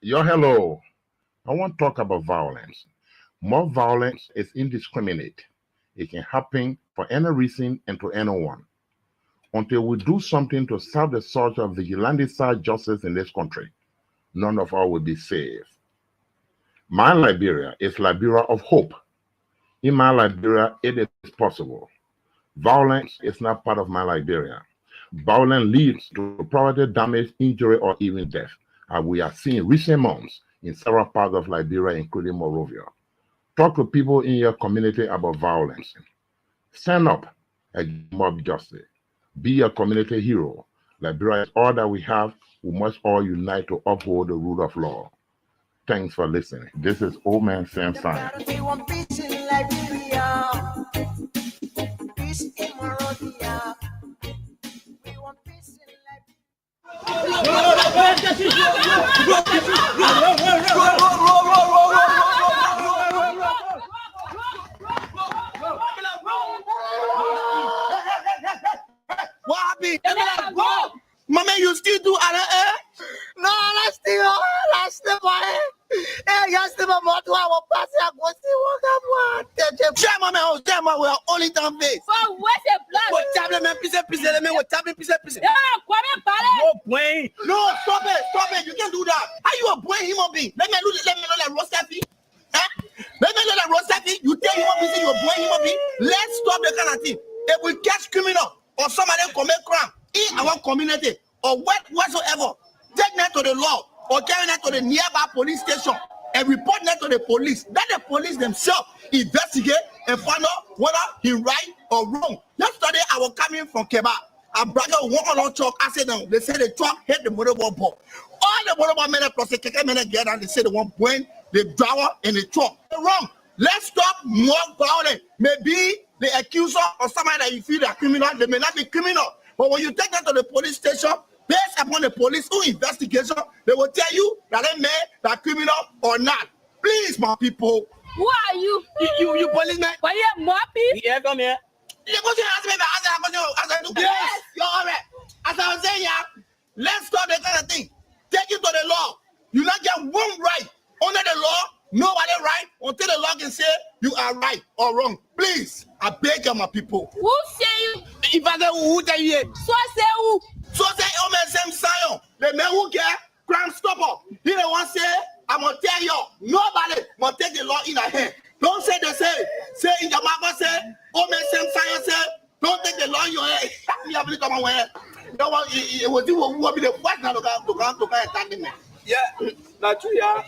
Yo, hello. I want to talk about violence. More violence is indiscriminate. It can happen for any reason and to anyone. Until we do something to stop the surge of vigilante-style justice in this country, none of us will be safe. My Liberia is Liberia of hope. In my Liberia, it is possible. Violence is not part of my Liberia. Violence leads to property damage, injury, or even death, as we are seeing recent months in several parts of Liberia, including Monrovia. Talk to people in your community about violence. Stand up and mob justice. Be a community hero. Liberia is all that we have. We must all unite to uphold the rule of law. Thanks for listening. This is Old Man Sam Simon. What happened? Mama, you still do No, let's still boy. Hey, yes, the mama to our party. I go see what I'm we are only down face. For what's a plan? What tablet, man, piece. What tablet, piece. Yeah, No brain. No, stop it. You can't do that. How you a brain human being? Let me know that roster fee. Let me know that roster fee. You tell human being you're a brain human being. Let's stop the kind of thing. If we catch criminal or somebody commit crime in our community or whatsoever, take that to the law or carry that to the nearby police station and report that to the police. Let the police themselves investigate and find out whether he right or wrong. Yesterday I was coming from Keba. A brother walk along truck accident. They say the truck hit the motorball ball. All the motorball men plus the keke men get and they say the one point the driver in the truck. They're wrong. Let's stop more violence. Maybe the accuser or somebody that you feel are criminal, they may not be criminal. But when you take that to the police station, based upon the police who investigation, they will tell you that they may be criminal or not. Please, my people. Who are you? You policeman. Why you moppy? Yeah, come here. Yes, you're all right. As I was saying, let's stop that kind of thing. Take it to the law. You not get one right under the law. Nobody right until the law can say you are right or wrong. Please, I beg you, my people. Who say you? If I say who tell you? So say who? So say oh man, Sam Sion. The man who get crime stopper. He don't want to say, I'm gonna tell you, nobody will take the law in a hand. Don't say they say in the Bible say, oh man, Sam Sion say, don't take the law in your hand. You have to come away. No one, it will be the first now to come attack me. Yeah, that's true. Yeah, I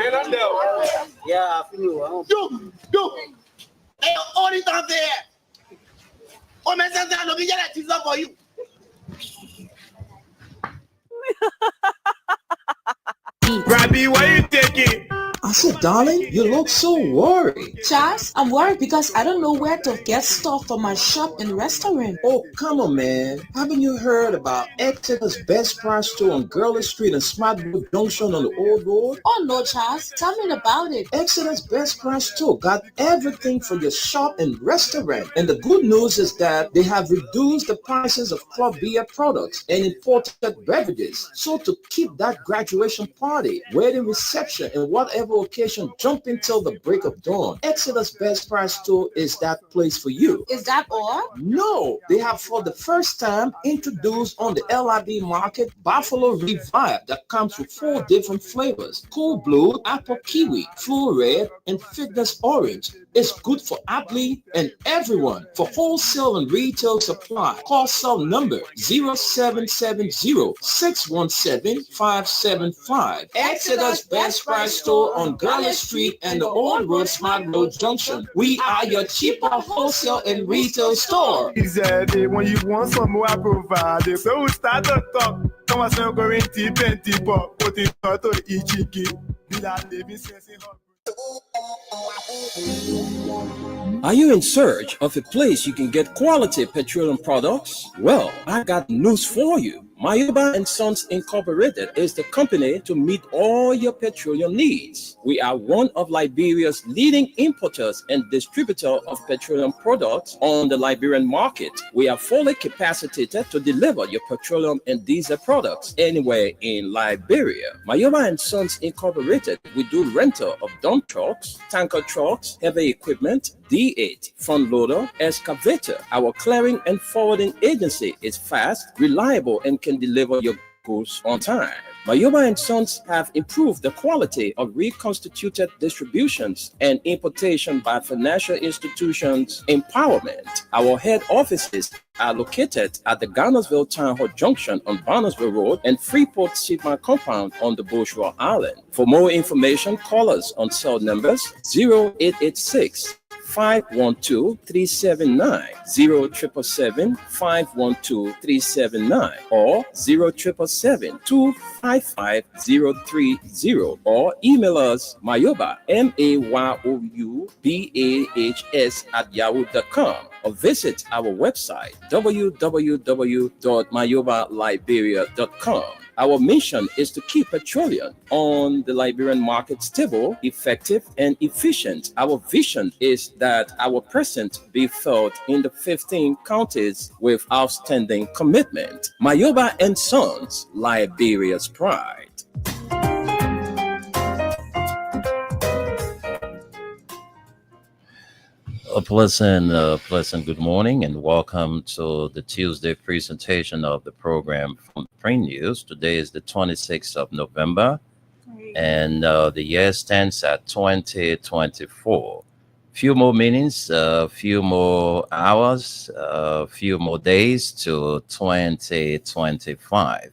don't know. Yeah, I feel you. Do. Hey, all it down there. Oh, man, Sam Sion, we get a teaser for you. Rabbi, why you taking? I said, darling, you look so worried. Charles, I'm worried because I don't know where to get stuff for my shop and restaurant. Oh, come on, man. Haven't you heard about Exeter's Best Price Store on Gurley Street and Smart Road Junction on the Old Road? Oh, no, Charles. Tell me about it. Exeter's Best Price Store got everything for your shop and restaurant. And the good news is that they have reduced the prices of club beer products and imported beverages. So to keep that graduation party, wedding reception, and whatever occasion jumping till the break of dawn, Exeter's Best Price Store is that place for you. Is that all? No, they have for the first time introduced on the LIB market Buffalo Revive that comes with 4 different flavors: Cool Blue, Apple Kiwi, Full Red, and Fitness Orange. It's good for athlete and everyone. For wholesale and retail supply, call cell number 0770-617-575. Exeter's Best Price Store on Gurley Street and the Old Road Smart Road Junction. We are your cheaper wholesale and retail store. When you want some more, I provide. So we start to talk. Come on, so go in deep and deeper. Put it to each Are you in search of a place you can get quality petroleum products? Well, I got news for you. Mayoba and Sons Incorporated is the company to meet all your petroleum needs. We are one of Liberia's leading importers and distributor of petroleum products on the Liberian market. We are fully capacitated to deliver your petroleum and diesel products anywhere in Liberia. Mayoba and Sons Incorporated, we do rental of dump trucks, tanker trucks, heavy equipment, D8, front loader, excavator. Our clearing and forwarding agency is fast, reliable, and can deliver your goods on time. Mayoba and Sons have improved the quality of reconstituted distributions and importation by financial institutions empowerment. Our head offices are located at the Garnersville Town Hall Junction on Barnesville Road and Freeport Sigma Compound on the Bourgeois Island. For more information, call us on cell numbers 0886 512-379, 0777-512-379, or 0777-255-030, or email us mayoba, mayoubahs @yahoo.com, or visit our website www.mayobaliberia.com. Our mission is to keep petroleum on the Liberian market stable, effective, and efficient. Our vision is that our presence be felt in the 15 counties with outstanding commitment. Mayoba and Sons, Liberia's pride. A pleasant good morning and welcome to the Tuesday presentation of the program from Print News. Today is the 26th of November and the year stands at 2024. Few more minutes, few more hours, few more days to 2025.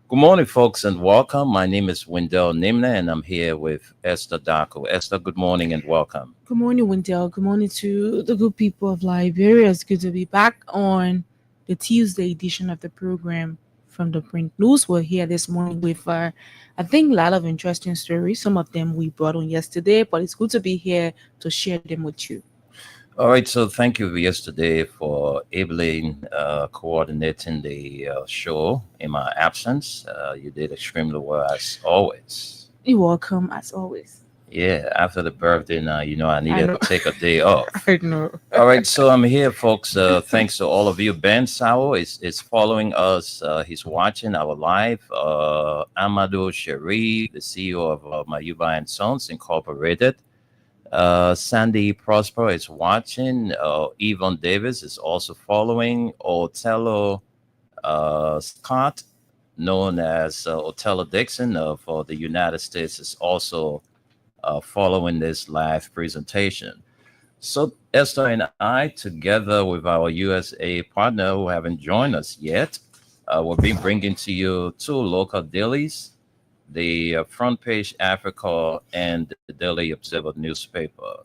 Good morning, folks, and welcome. My name is Wendell Nimna, and I'm here with Esther Daco. Esther, good morning and welcome. Good morning, Wendell. Good morning to the good people of Liberia. It's good to be back on the Tuesday edition of the program from the Print News. We're here this morning with, I think, a lot of interesting stories. Some of them we brought on yesterday, but it's good to be here to share them with you. All right, so thank you yesterday for ably coordinating the show in my absence. You did extremely well as always. You're welcome as always. Yeah, after the birthday now, I needed to take a day off. I know. All right, so I'm here, folks. Thanks to all of you. Ben Sao is following us. He's watching our live. Amadou Sharif, the CEO of Mayoba and Sons Incorporated. Sandy Prosper is watching. Yvonne Davis is also following. Otello Scott, known as Otello Dixon for the United States, is also following this live presentation. So Esther and I, together with our USA partner who haven't joined us yet, will be bringing to you two local dailies, the Front Page Africa and the Daily Observer newspaper.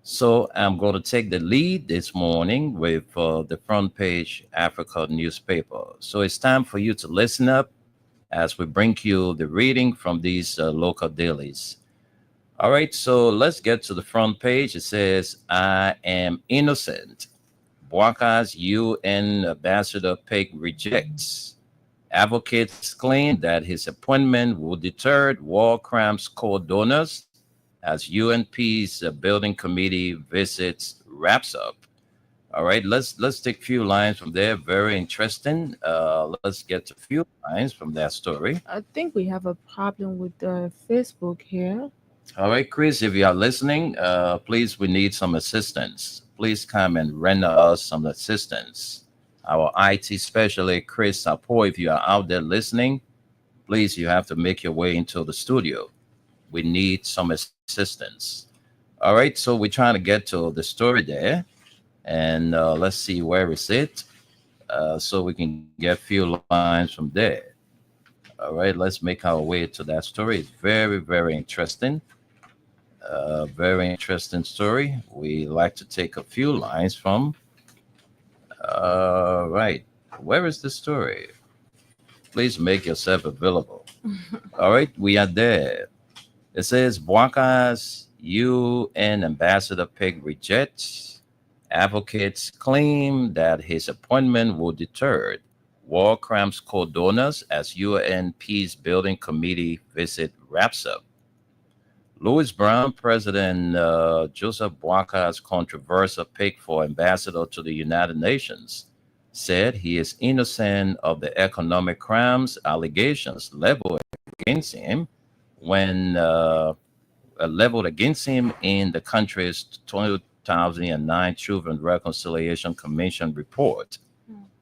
So I'm going to take the lead this morning with the Front Page Africa newspaper. So it's time for you to listen up as we bring you the reading from these local dailies. All right, so let's get to the front page. It says, I am innocent. Bouaca's UN ambassador Peg rejects. Advocates claim that his appointment will deter war crimes court donors as UNP's building committee visits wraps up. All right, let's take a few lines from there. Very interesting. Let's get to a few lines from that story. I think we have a problem with Facebook here. All right, Chris, if you are listening, please, we need some assistance. Please come and render us some assistance. Our IT specialist, Chris Sapo, if you are out there listening, please, you have to make your way into the studio. We need some assistance. All right, so we're trying to get to the story there. And let's see, where is it? So we can get a few lines from there. All right, let's make our way to that story. It's very, very interesting. Very interesting story. We like to take a few lines from. Right, where is the story? Please make yourself available. All right, we are there. It says Bouaca's UN Ambassador Peg rejects advocates' claim that his appointment will deter war crimes court donors as UN Peace Building Committee visit wraps up. Louis Brown, President Joseph Boakar's controversial pick for ambassador to the United Nations, said he is innocent of the economic crimes allegations leveled against him in the country's 2009 Truth and Reconciliation Commission report.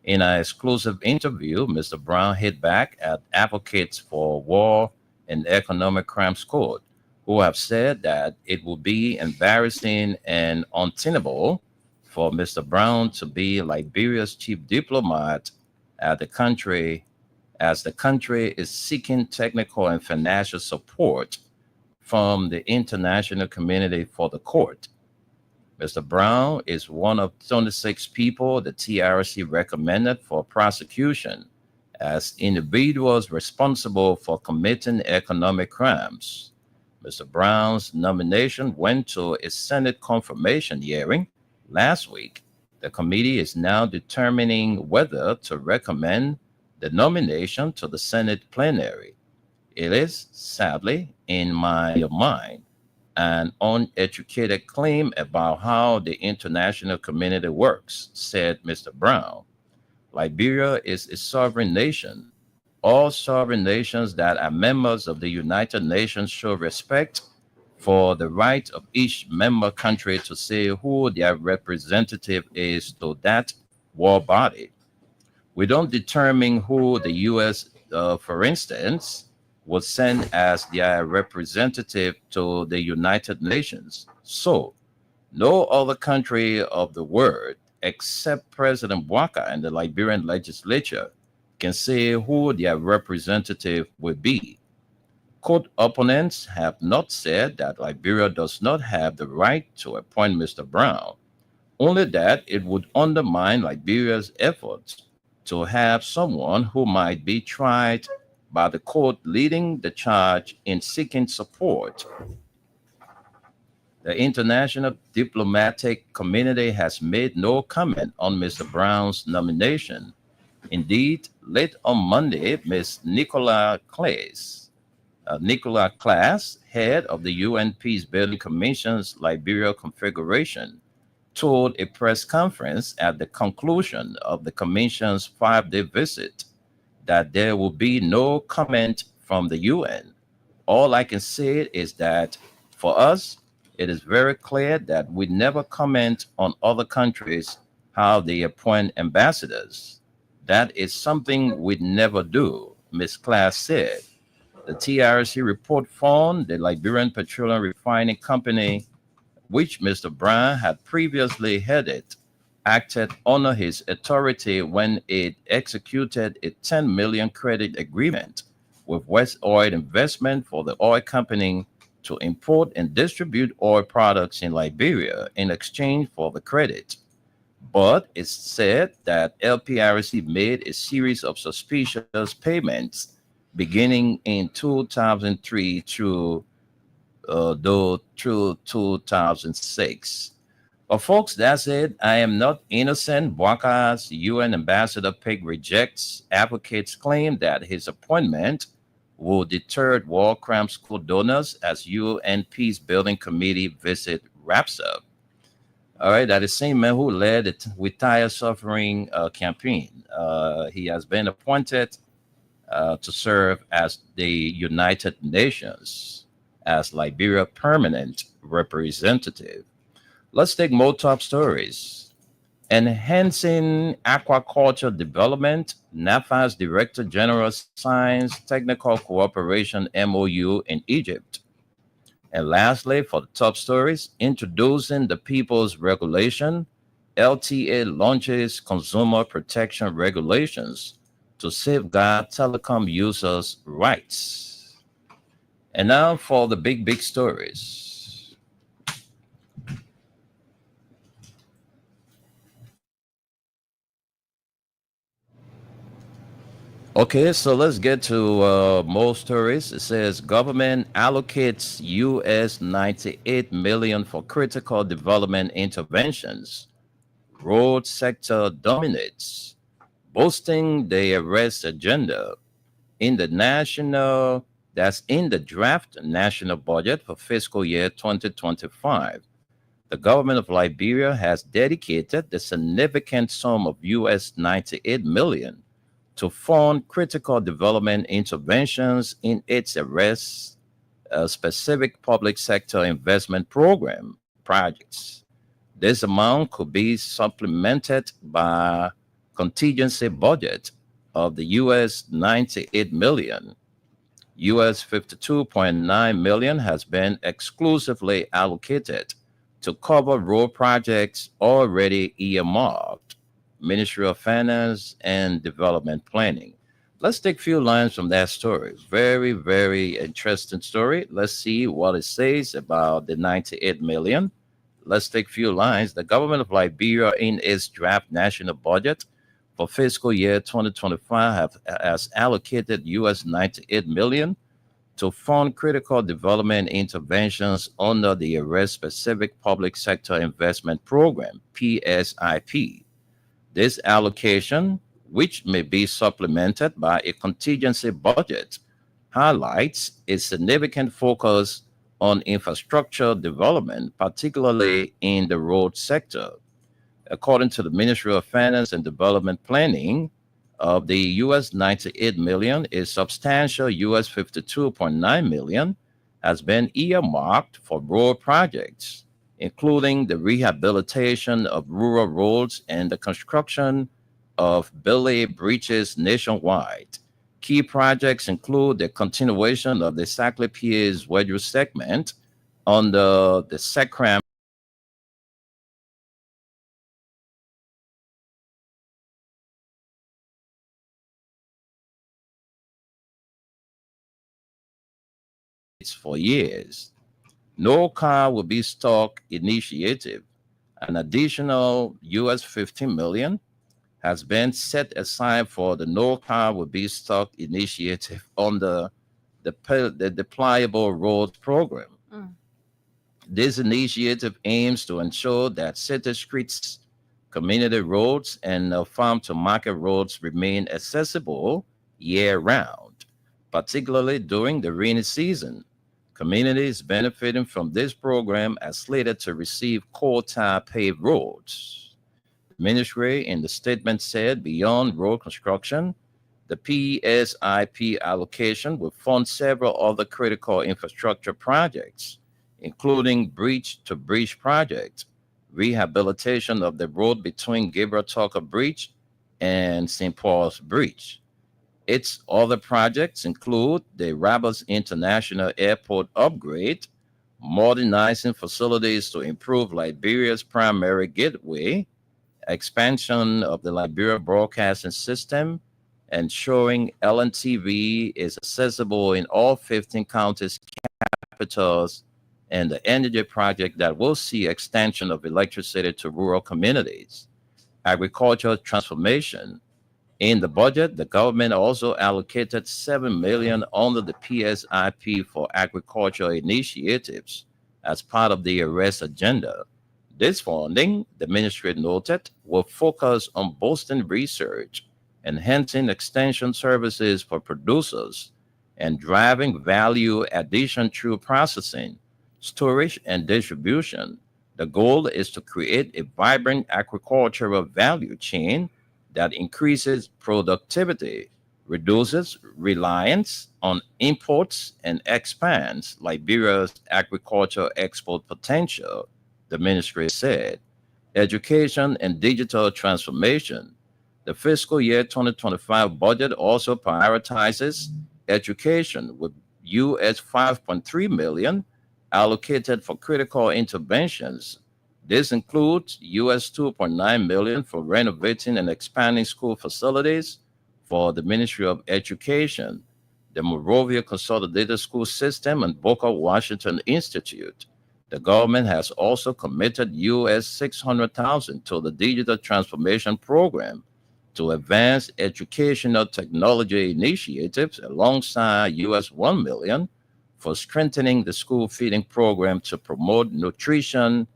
In an exclusive interview, Mr. Brown hit back at advocates for war and economic crimes court, who have said that it would be embarrassing and untenable for Mr. Brown to be Liberia's chief diplomat as the country is seeking technical and financial support from the international community for the court. Mr. Brown is one of 26 people the TRC recommended for prosecution as individuals responsible for committing economic crimes. Mr. Brown's nomination went to a Senate confirmation hearing last week. The committee is now determining whether to recommend the nomination to the Senate plenary. It is, sadly, in my mind, an uneducated claim about how the international community works, said Mr. Brown. Liberia is a sovereign nation. All sovereign nations that are members of the United Nations show respect for the right of each member country to say who their representative is to that war body. We don't determine who the U.S., for instance, would send as their representative to the United Nations. So, no other country of the world, except President Boakar and the Liberian legislature, can say who their representative will be. Court opponents have not said that Liberia does not have the right to appoint Mr. Brown, only that it would undermine Liberia's efforts to have someone who might be tried by the court leading the charge in seeking support. The international diplomatic community has made no comment on Mr. Brown's nomination. Indeed, late on Monday, Ms. Nicola Claes, head of the UN Peace Building Commission's Liberia Configuration, told a press conference at the conclusion of the Commission's 5-day visit that there will be no comment from the UN. All I can say is that for us, it is very clear that we never comment on other countries, how they appoint ambassadors. That is something we never do, Ms. Class said. The TRC report found the Liberian Petroleum Refining Company, which Mr. Brown had previously headed, acted under his authority when it executed a $10 million credit agreement with West Oil Investment for the oil company to import and distribute oil products in Liberia in exchange for the credit. But it's said that LPRC made a series of suspicious payments beginning in 2003 through 2006. But folks, that's it. I am not innocent. Boakar's UN Ambassador Peg rejects advocates' claim that his appointment will deter war crimes court donors as UN Peace Building Committee visit wraps up. All right, that is the same man who led the We Tire Suffering campaign. He has been appointed to serve as the United Nations as Liberia permanent representative. Let's take more top stories. Enhancing aquaculture development, NAFA's Director General signs technical cooperation MOU in Egypt. And lastly, for the top stories, introducing the People's Regulation, LTA launches consumer protection regulations to safeguard telecom users' rights. And now for the big stories. Okay, so let's get to more stories. It says government allocates US 98 million for critical development interventions. Road sector dominates, boasting the arrest agenda in the national that's in the draft national budget for fiscal year 2025. The government of Liberia has dedicated the significant sum of US 98 million to fund critical development interventions in its arrest specific public sector investment program projects. This amount could be supplemented by contingency budget of the US 98 million. US 52.9 million has been exclusively allocated to cover road projects already earmarked. Ministry of Finance and Development Planning. Let's take a few lines from that story. Very, very interesting story. Let's see what it says about the 98 million. Let's take a few lines. The government of Liberia, in its draft national budget for fiscal year 2025, has allocated US 98 million to fund critical development interventions under the Arrest Specific Public Sector Investment Program, PSIP. This allocation, which may be supplemented by a contingency budget, highlights a significant focus on infrastructure development, particularly in the road sector. According to the Ministry of Finance and Development Planning, of the US 98 million, a substantial US 52.9 million has been earmarked for road projects, including the rehabilitation of rural roads and the construction of belay bridges nationwide. Key projects include the continuation of the Saclay Piers Wedge segment under the SECRAM for years. No car will be stock initiative. An additional US 15 million has been set aside for the No Car Will Be Stock initiative under the Deployable Roads program. This initiative aims to ensure that city streets, community roads, and farm to market roads remain accessible year round, particularly during the rainy season. Communities benefiting from this program are slated to receive quota paved roads. The ministry in the statement said beyond road construction, the PSIP allocation will fund several other critical infrastructure projects, including bridge-to-bridge projects, rehabilitation of the road between Gabriel Tucker Bridge and St. Paul's Bridge. Its other projects include the Rabas International Airport upgrade, modernizing facilities to improve Liberia's primary gateway, expansion of the Liberia broadcasting system, ensuring LNTV is accessible in all 15 counties capitals, and the energy project that will see extension of electricity to rural communities. Agricultural transformation. In the budget, the government also allocated 7 million under the PSIP for agricultural initiatives as part of the arrest agenda. This funding, the ministry noted, will focus on boosting research, enhancing extension services for producers, and driving value addition through processing, storage, and distribution. The goal is to create a vibrant agricultural value chain that increases productivity, reduces reliance on imports, and expands Liberia's agricultural export potential, the ministry said. Education and digital transformation. The fiscal year 2025 budget also prioritizes education with US 5.3 million allocated for critical interventions. This includes US 2.9 million for renovating and expanding school facilities for the Ministry of Education, the Monrovia Consolidated School System, and Booker Washington Institute. The government has also committed US 600,000 to the Digital Transformation Program, to advance educational technology initiatives alongside US 1 million for strengthening the school feeding program to promote nutrition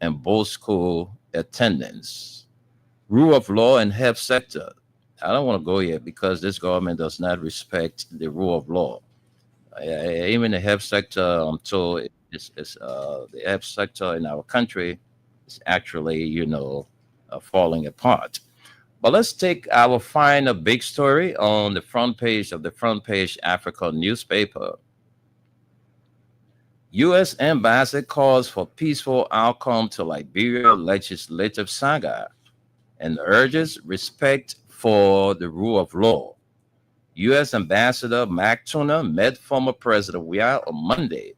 and boost school attendance. Rule of law and health sector. I don't want to go here because this government does not respect the rule of law. Even the health sector, I'm told, the health sector in our country is actually, falling apart. But let's take our final big story on the front page of the Front Page Africa newspaper. U.S. Embassy calls for peaceful outcome to Liberia legislative saga and urges respect for the rule of law. U.S. Ambassador Mac Tuna met former President Weah on Monday.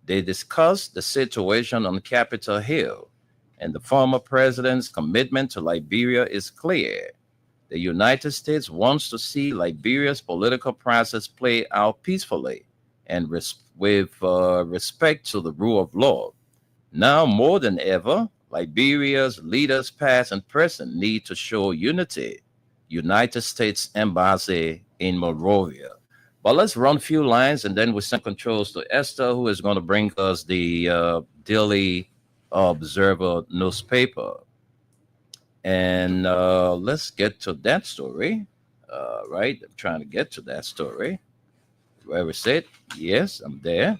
They discussed the situation on Capitol Hill, and the former president's commitment to Liberia is clear. The United States wants to see Liberia's political process play out peacefully and with respect to the rule of law. Now more than ever, Liberia's leaders, past and present, need to show unity. United States Embassy in Monrovia. But let's run a few lines and then we send controls to Esther, who is going to bring us the Daily Observer newspaper. And let's get to that story. Right, I'm trying to get to that story. Where is it? Yes, I'm there.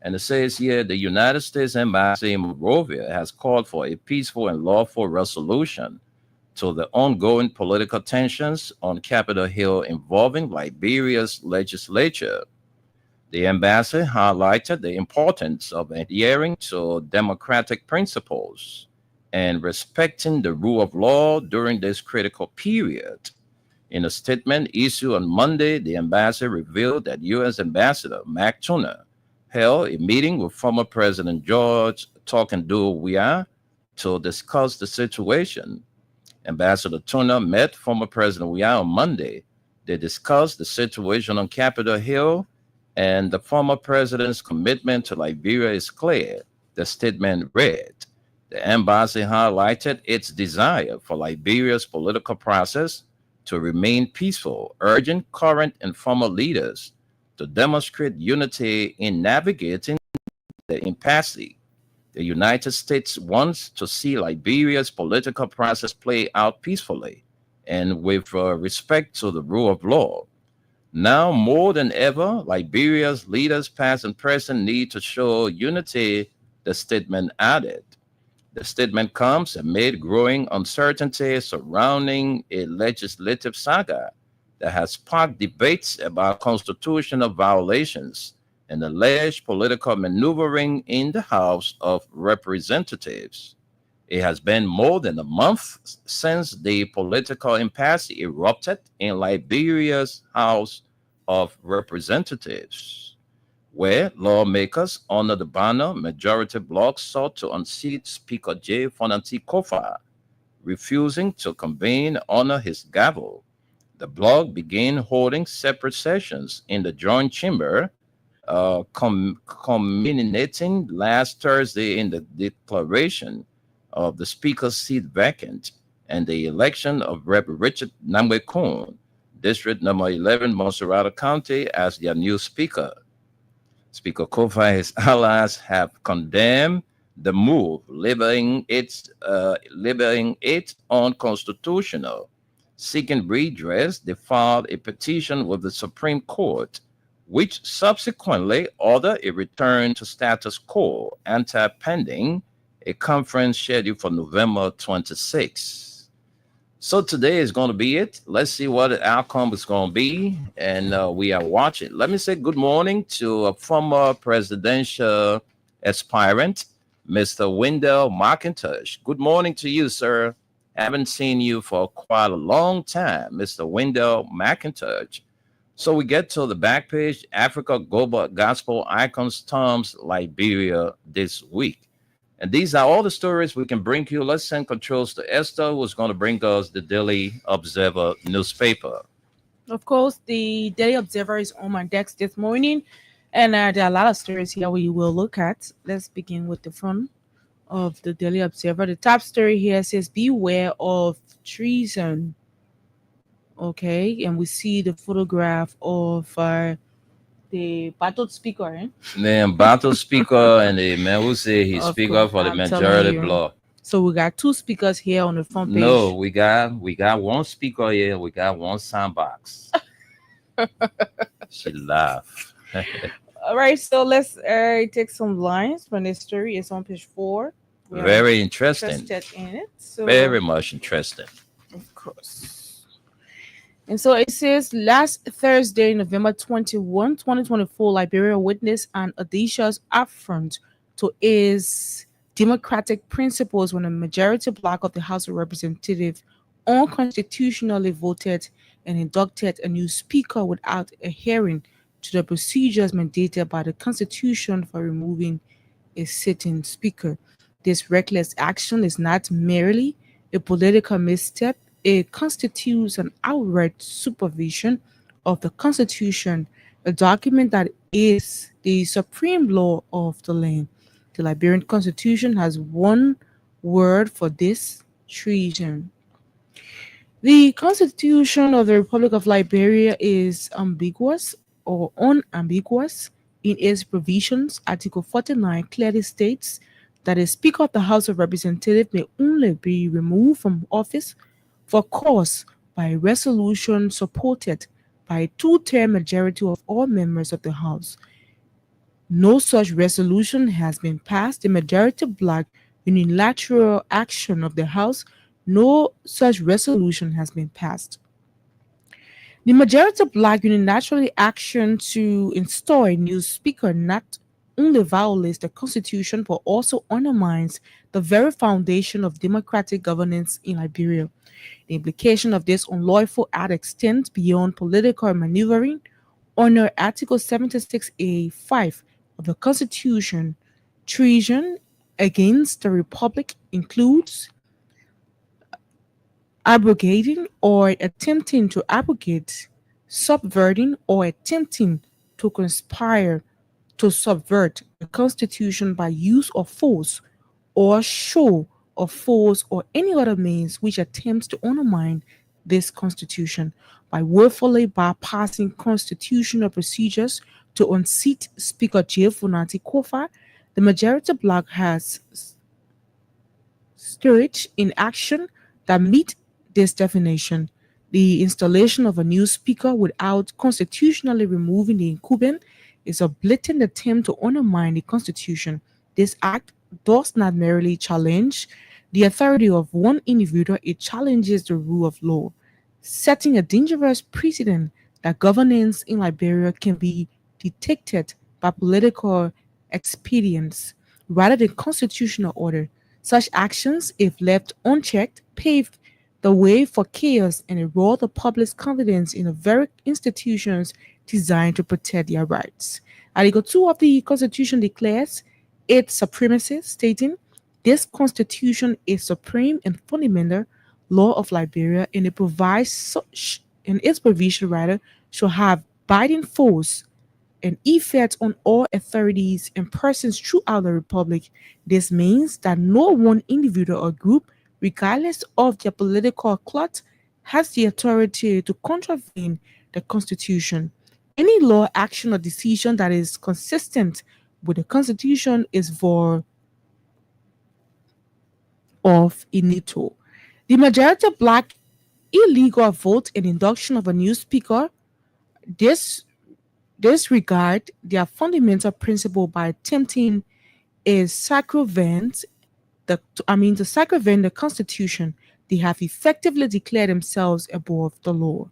And it says here, the United States Embassy in Monrovia has called for a peaceful and lawful resolution to the ongoing political tensions on Capitol Hill involving Liberia's legislature. The embassy highlighted the importance of adhering to democratic principles and respecting the rule of law during this critical period. In a statement issued on Monday, the embassy revealed that U.S. Ambassador Mac Tuna held a meeting with former President George Talkandoo Weah to discuss the situation. Ambassador Tuna met former President Weah on Monday. They discussed the situation on Capitol Hill, and the former president's commitment to Liberia is clear, the statement read. The embassy highlighted its desire for Liberia's political process to remain peaceful, urging current and former leaders to demonstrate unity in navigating the impasse. The United States wants to see Liberia's political process play out peacefully and with respect to the rule of law. Now more than ever, Liberia's leaders, past and present, need to show unity, the statement added. The statement comes amid growing uncertainty surrounding a legislative saga that has sparked debates about constitutional violations and alleged political maneuvering in the House of Representatives. It has been more than a month since the political impasse erupted in Liberia's House of Representatives, where lawmakers under the banner majority bloc sought to unseat Speaker J. Fonanti Kofa, refusing to convene under his gavel. The bloc began holding separate sessions in the joint chamber, culminating last Thursday in the declaration of the speaker's seat vacant and the election of Rep. Richard Namwekun, District Number 11, Monserrate County, as their new speaker. Speaker Kofa and his allies have condemned the move, labeling it unconstitutional. Seeking redress, they filed a petition with the Supreme Court, which subsequently ordered a return to status quo, pending a conference scheduled for November 26. So today is going to be it. Let's see what the outcome is going to be, and we are watching. Let me say good morning to a former presidential aspirant, Mr. Wendell McIntosh. Good morning to you, sir. Haven't seen you for quite a long time, Mr. Wendell McIntosh. So we get to the back page, Africa Global Gospel Icons Toms Liberia this week. And these are all the stories we can bring you. Let's send controls to Esther, who's going to bring us the Daily Observer newspaper. Of course, the Daily Observer is on my desk this morning, and there are a lot of stories here we will look at. Let's begin with the front of the Daily Observer. The top story here says, beware of treason. Okay, and we see the photograph of the battled speaker. Eh? Then battle speaker and the man who say he's Of speaker course, for the I'm telling majority you. block. So we got two speakers here on the front page. No, we got one speaker here. We got one sound box. She laughed. All right, so let's take some lines from the story. It's on page 4. We are Very interesting. interested in it. So Very much interesting. of course. And so it says last Thursday, November 21, 2024, Liberia witnessed an audacious affront to its democratic principles when a majority bloc of the House of Representatives unconstitutionally voted and inducted a new speaker without adhering to the procedures mandated by the Constitution for removing a sitting speaker. This reckless action is not merely a political misstep, it constitutes an outright supervision of the Constitution, a document that is the supreme law of the land. The Liberian Constitution has one word for this: treason. The Constitution of the Republic of Liberia is ambiguous or unambiguous in its provisions. Article 49 clearly states that a Speaker of the House of Representatives may only be removed from office for cause by a resolution supported by a two-third majority of all members of the House. No such resolution has been passed. The majority bloc unilateral action of the House, no such resolution has been passed. The majority bloc unilateral action to install a new speaker not only violates the Constitution but also undermines the very foundation of democratic governance in Liberia. The implication of this unlawful act extends beyond political maneuvering. Under Article 76A(5) of the Constitution, treason against the Republic includes abrogating or attempting to abrogate, subverting or attempting to conspire to subvert the Constitution by use of force or show of force or any other means which attempts to undermine this Constitution, by willfully bypassing constitutional procedures to unseat Speaker J. Funati Kofa. The majority bloc has stirred in action that meet this definition. The installation of a new speaker without constitutionally removing the incumbent is a blatant attempt to undermine the Constitution. This act does not merely challenge the authority of one individual, it challenges the rule of law, setting a dangerous precedent that governance in Liberia can be dictated by political expedience rather than constitutional order. Such actions, if left unchecked, pave the way for chaos and erode the public's confidence in the very institutions designed to protect their rights. Article 2 of the Constitution declares its supremacy, stating, "This Constitution is supreme and fundamental law of Liberia, and it provides such, and its provision rather shall have binding force and effect on all authorities and persons throughout the Republic. This means that no one individual or group, regardless of their political clout, has the authority to contravene the Constitution. Any law, action, or decision that is consistent with the Constitution is void of inito." The majority bloc illegal vote and induction of a new speaker disregard their fundamental principle by attempting to circumvent the Constitution. They have effectively declared themselves above the law,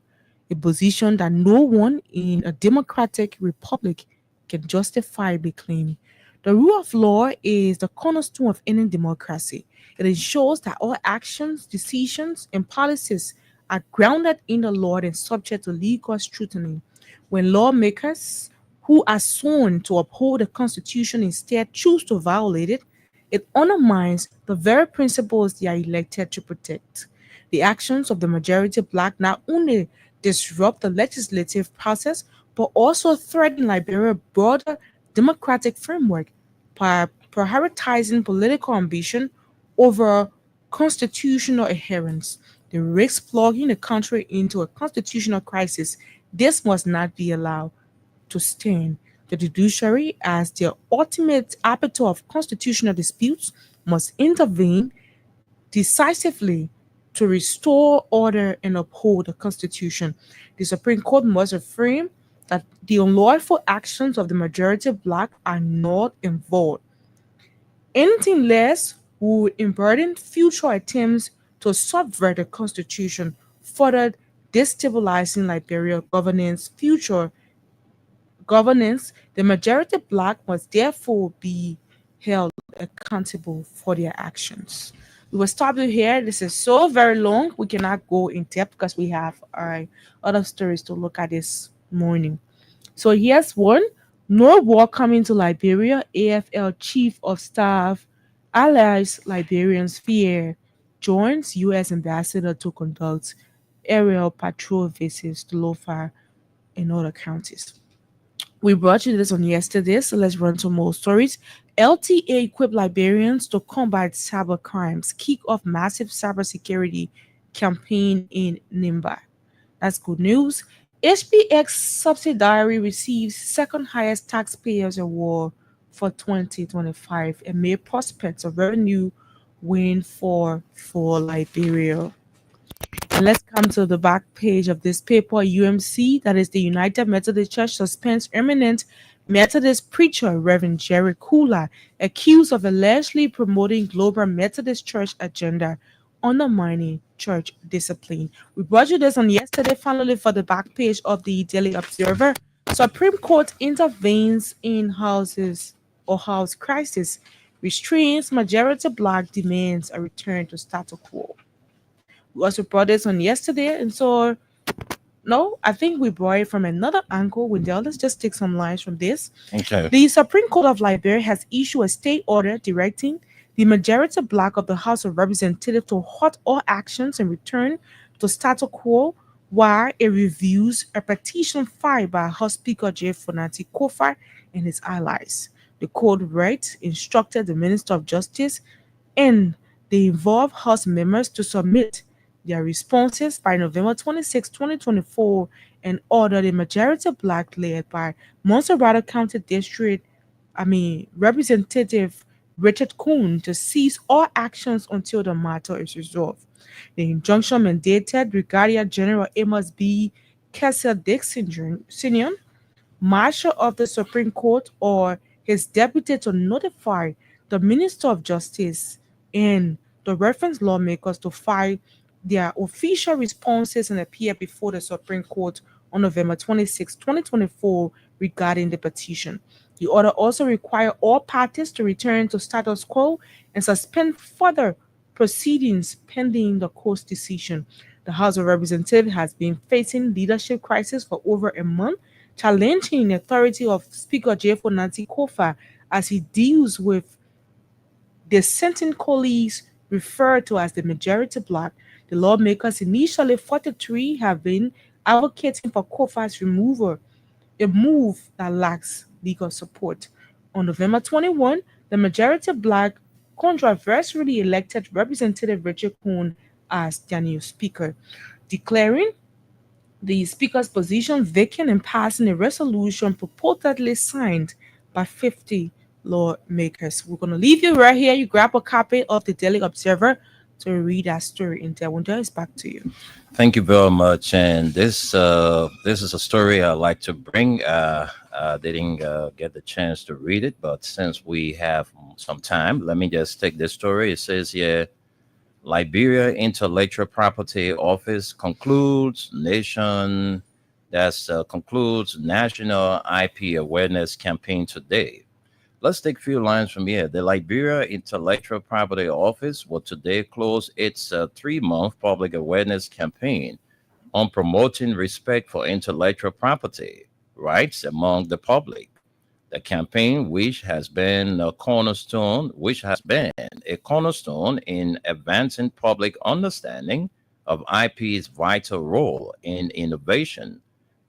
a position that no one in a democratic republic can justifiably claim. The rule of law is the cornerstone of any democracy. It ensures that all actions, decisions, and policies are grounded in the law and subject to legal scrutiny. When lawmakers who are sworn to uphold the Constitution instead choose to violate it, it undermines the very principles they are elected to protect. The actions of the majority bloc not only disrupt the legislative process, but also threaten Liberia's broader democratic framework by prioritizing political ambition over constitutional adherence. They risk plugging the country into a constitutional crisis. This must not be allowed to stand. The judiciary, as the ultimate arbiter of constitutional disputes, must intervene decisively to restore order and uphold the Constitution. The Supreme Court must affirm that the unlawful actions of the majority black are not involved. Anything less would burden future attempts to subvert the Constitution, further destabilizing Liberia's future governance. The majority black must therefore be held accountable for their actions. We will stop it here. This is so very long. We cannot go in depth because we have other stories to look at this morning. So here's one. No war coming to Liberia. AFL Chief of Staff allies Liberians fear joins U.S. ambassador to conduct aerial patrol visits to Lofa and other counties. We brought you this on yesterday, so let's run some more stories. LTA equipped Liberians to combat cyber crimes, kick off massive cybersecurity campaign in Nimba. That's good news. HBX subsidiary receives second highest taxpayers award for 2025 and may prospects of revenue win for Liberia. And let's come to the back page of this paper. UMC, that is the United Methodist Church, suspends eminent Methodist preacher Reverend Jerry Kula, accused of allegedly promoting Global Methodist Church agenda, undermining church discipline. We brought you this on yesterday, finally, for the back page of the Daily Observer. Supreme Court intervenes in house crisis, restrains majority black demands a return to status quo. We also brought this on yesterday, and so no, I think we brought it from another angle. Wendell, let's just take some lines from this. Okay. The Supreme Court of Liberia has issued a state order directing the majority black of the House of Representatives to halt all actions and return to status quo while it reviews a petition filed by House Speaker Jeff Fonati Kofa and his allies. The court instructed the Minister of Justice and the involved House members to submit their responses by November 26, 2024, and ordered a majority black led by Montserrat County Representative Richard Kuhn to cease all actions until the matter is resolved. The injunction mandated Brigadier General Amos B. Kessel Dixon Sr., Marshal of the Supreme Court, or his deputy to notify the Minister of Justice and the reference lawmakers to file their official responses and appear before the Supreme Court on November 26, 2024, regarding the petition. The order also required all parties to return to status quo and suspend further proceedings pending the court's decision. The House of Representatives has been facing leadership crisis for over a month, challenging the authority of Speaker Jeff Fonati Kofa as he deals with dissenting colleagues referred to as the majority black. The lawmakers, initially 43, have been advocating for Kofa's removal, a move that lacks legal support. On November 21, the majority black controversially elected Representative Richard Kuhn as their new speaker, declaring the speaker's position vacant and passing a resolution purportedly signed by 50 lawmakers. We're going to leave you right here. You grab a copy of the Daily Observer to read that story in there. Wendell, it's back to you. Thank you very much. And this is a story I like to bring. Didn't get the chance to read it, but since we have some time, let me just take this story. It says here, Liberia Intellectual Property Office concludes National IP Awareness Campaign today. Let's take a few lines from here. The Liberia Intellectual Property Office will today close its 3-month public awareness campaign on promoting respect for intellectual property rights among the public. The campaign, which has been a cornerstone in advancing public understanding of IP's vital role in innovation,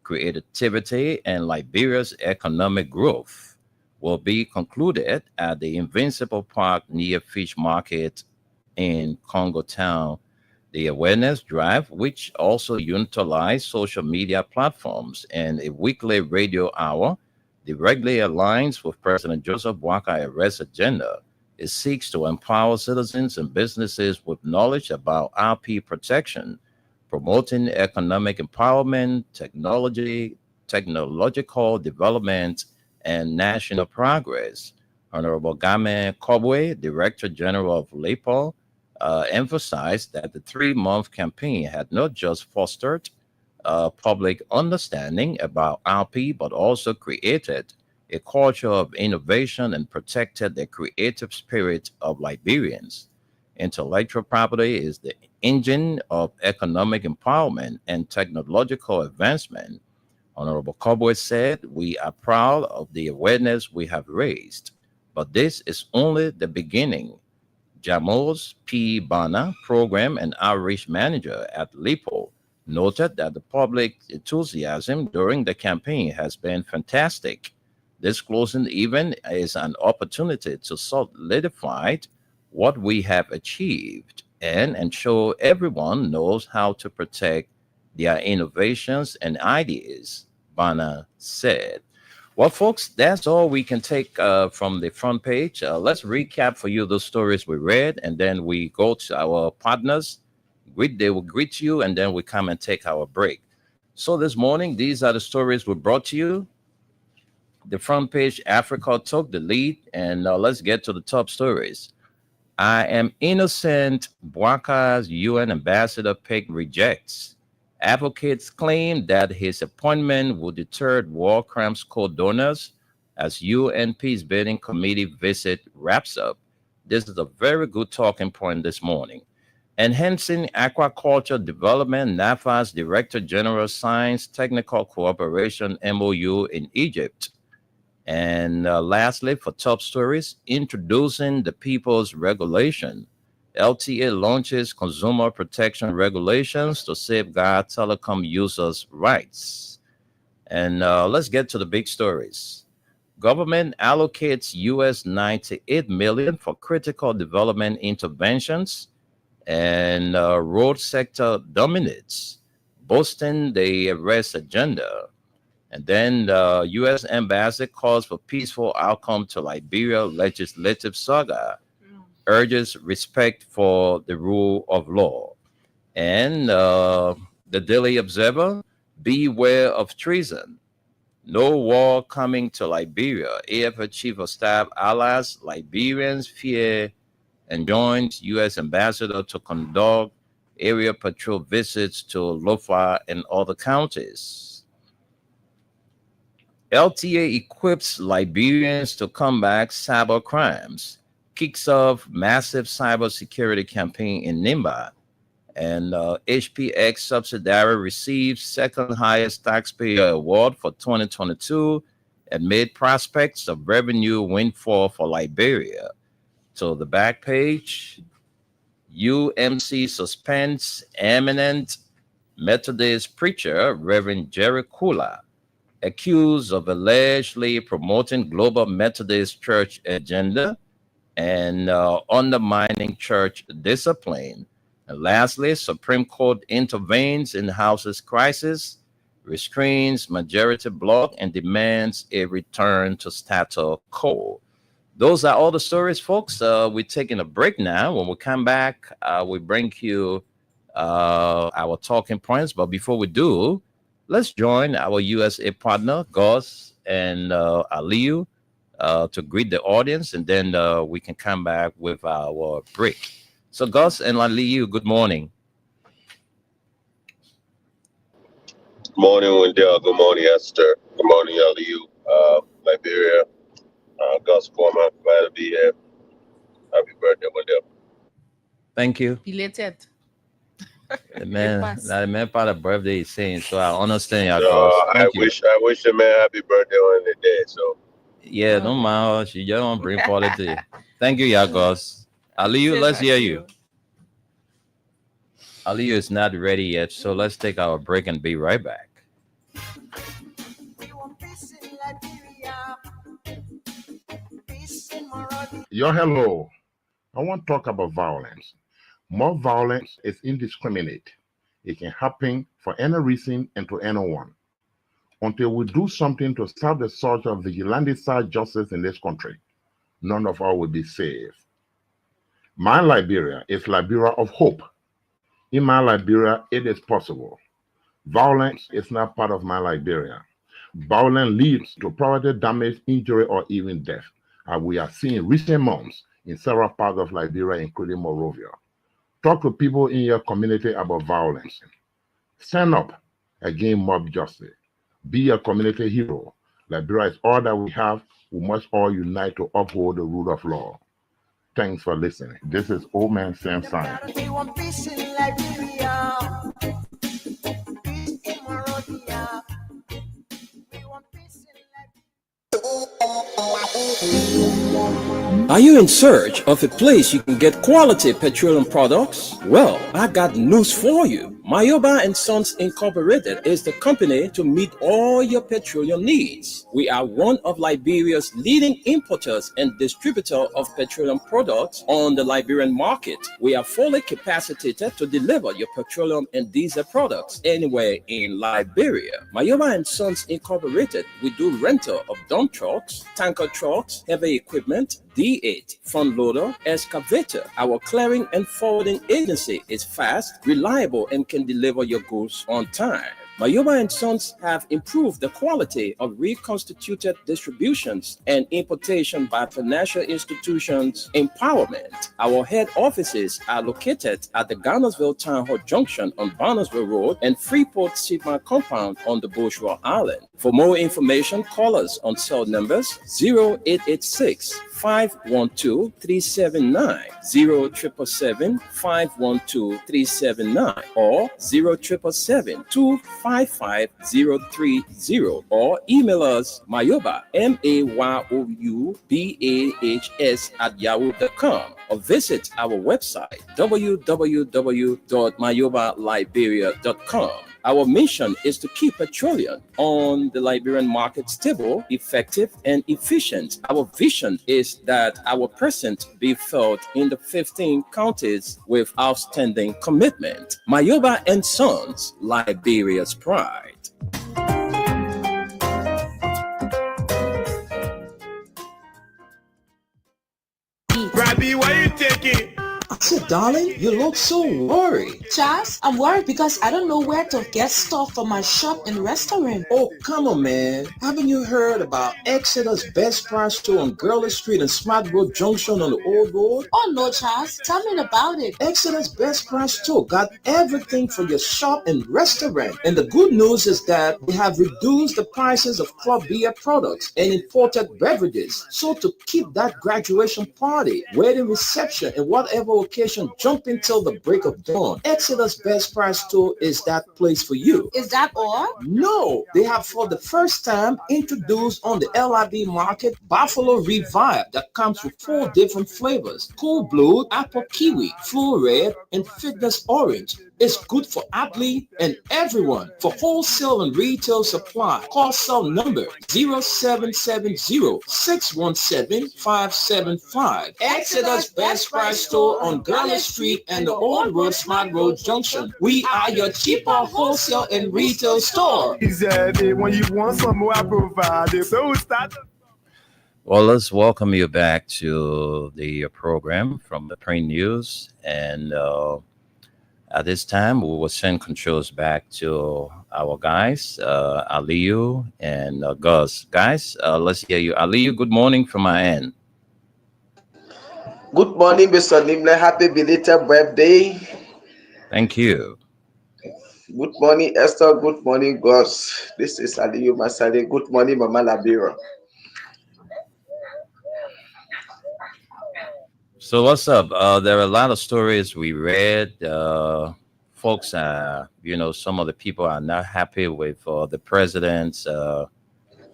creativity, and Liberia's economic growth, will be concluded at the Invincible Park near Fish Market in Congo Town the awareness drive, which also utilizes social media platforms, and a weekly radio hour directly aligns with President Joseph Boakai arrest agenda. It seeks to empower citizens and businesses with knowledge about IP protection, promoting economic empowerment, technological development, and national progress. Honorable Game Kobwe, Director General of LAPO, emphasized that the 3-month campaign had not just fostered public understanding about RP, but also created a culture of innovation and protected the creative spirit of Liberians. Intellectual property is the engine of economic empowerment and technological advancement. Honorable Kobwe said, "We are proud of the awareness we have raised, but this is only the beginning." Jamos P. Bana, Program and Outreach Manager at LIPO, noted that the public enthusiasm during the campaign has been fantastic. This closing event is an opportunity to solidify what we have achieved and ensure everyone knows how to protect their innovations and ideas, Bana said. Well, folks, that's all we can take from the front page. Let's recap for you the stories we read, and then we go to our partners. They will greet you, and then we come and take our break. So this morning, these are the stories we brought to you. The front page, Africa took the lead, and let's get to the top stories. I am innocent. Boakai's UN ambassador pick rejects. Advocates claim that his appointment would deter war crimes co-donors as UN peacebuilding committee visit wraps up. This is a very good talking point this morning. Enhancing aquaculture development, NAFA's Director General signs technical cooperation MOU in Egypt. And lastly, for top stories, introducing the People's Regulation. LTA launches consumer protection regulations to safeguard telecom users' rights. And let's get to the big stories. Government allocates US $98 million for critical development interventions, and road sector dominates, boasting the arrest agenda. And then the U.S. embassy calls for peaceful outcome to Liberia legislative saga, urges respect for the rule of law. And the Daily Observer, beware of treason. No war coming to Liberia. AFA Chief of Staff allies Liberians fear and joins U.S. ambassador to conduct area patrol visits to Lofa and other counties. LTA equips Liberians to combat cyber crimes, kicks off massive cybersecurity campaign in Nimba, and HPX subsidiary receives second highest taxpayer award for 2022 amid prospects of revenue windfall for Liberia. So the back page, UMC suspends eminent Methodist preacher Reverend Jerry Kula, accused of allegedly promoting global Methodist church agenda and undermining church discipline. And lastly, Supreme Court intervenes in House's crisis, restrains majority bloc, and demands a return to status quo. Those are all the stories, folks. We're taking a break now. When we come back, we bring you our talking points. But before we do, let's join our USA partner, Gus and Aliyu, to greet the audience, and then we can come back with our break. So, Gus and Aliyu, good morning. Good morning, Wendell. Good morning, Esther. Good morning, Aliyu. Liberia. Gus Foreman, glad to be here. Happy birthday, Wendell. Thank you. Belated. The man part of birthday is saying, so I understand y'all. I wish the man happy birthday on the day. So yeah, don't mind. She just don't bring party to you. Thank you, Yagos. Aliyu, let's hear you. Aliyu is not ready yet, so let's take our break and be right back. Hello. I want to talk about violence. More violence is indiscriminate. It can happen for any reason and to anyone. Until we do something to stop the surge of vigilante-style justice in this country, none of us will be safe. My Liberia is Liberia of hope. In my Liberia, it is possible. Violence is not part of my Liberia. Violence leads to property damage, injury, or even death, as we are seeing recent months in several parts of Liberia, including Monrovia. Talk to people in your community about violence. Stand up against mob justice. Be a community hero. Liberia is all that we have. We must all unite to uphold the rule of law. Thanks for listening. This is Old Man Sam Science. We want peace in Liberia. Peace in Monrovia. We want peace in Are you in search of a place you can get quality petroleum products? Well, I got news for you. Mayoba and Sons Incorporated is the company to meet all your petroleum needs. We are one of Liberia's leading importers and distributor of petroleum products on the Liberian market. We are fully capacitated to deliver your petroleum and diesel products anywhere in Liberia. Mayoba and Sons Incorporated, we do rental of dump trucks, tanker trucks, heavy equipment, D8, front loader, excavator. Our clearing and forwarding agency is fast, reliable, and can deliver your goods on time. Mayoba and Sons have improved the quality of reconstituted distributions and importation by financial institutions empowerment. Our head offices are located at the Garnersville Town Hall Junction on Barnesville Road and Freeport Sigma Compound on the Bourgeois Island. For more information, call us on cell numbers 0886 512-379, 0777-512-379, or 0777-255-030, or email us Mayoba, MAYOUBAHS @yahoo.com, or visit our website www.mayobaliberia.com. Our mission is to keep petroleum on the Liberian market stable, effective, and efficient. Our vision is that our presence be felt in the 15 counties with outstanding commitment. Mayoba and Sons, Liberia's pride. Rabbi, why you taking? I said, darling, you look so worried. Charles, I'm worried because I don't know where to get stuff for my shop and restaurant. Oh, come on, man. Haven't you heard about Exeter's Best Price Store on Gurley Street and Smart Road Junction on the Old Road? Oh, no, Charles. Tell me about it. Exeter's Best Price Store got everything for your shop and restaurant. And the good news is that they have reduced the prices of club beer products and imported beverages. So to keep that graduation party, wedding reception, and whatever occasion jumping till the break of dawn, Exeter's Best Price Store is that place for you. Is that all? No, they have for the first time introduced on the LIB market Buffalo Revive that comes with 4 different flavors: Cool Blue, Apple Kiwi, Flu Red, and Fitness Orange. It's good for athlete and everyone. For wholesale and retail supply, call cell number 0770-617-575. Exeter's Best Price Store on Gurley Street and the Old Road Smart Road Junction. We are your cheaper wholesale and retail store. When you want some more, I provide. So start. Well, let's welcome you back to the program from the Print News. And at this time, we will send controls back to our guys, Aliyu and Gus. Guys, let's hear you. Aliyu, good morning from my end. Good morning, Mr. Nimle. Happy belated birthday. Thank you. Good morning, Esther. Good morning, Gus. This is Aliyu Masale. Good morning, Mama Labira. So what's up? There are a lot of stories we read. Folks, some of the people are not happy with the president's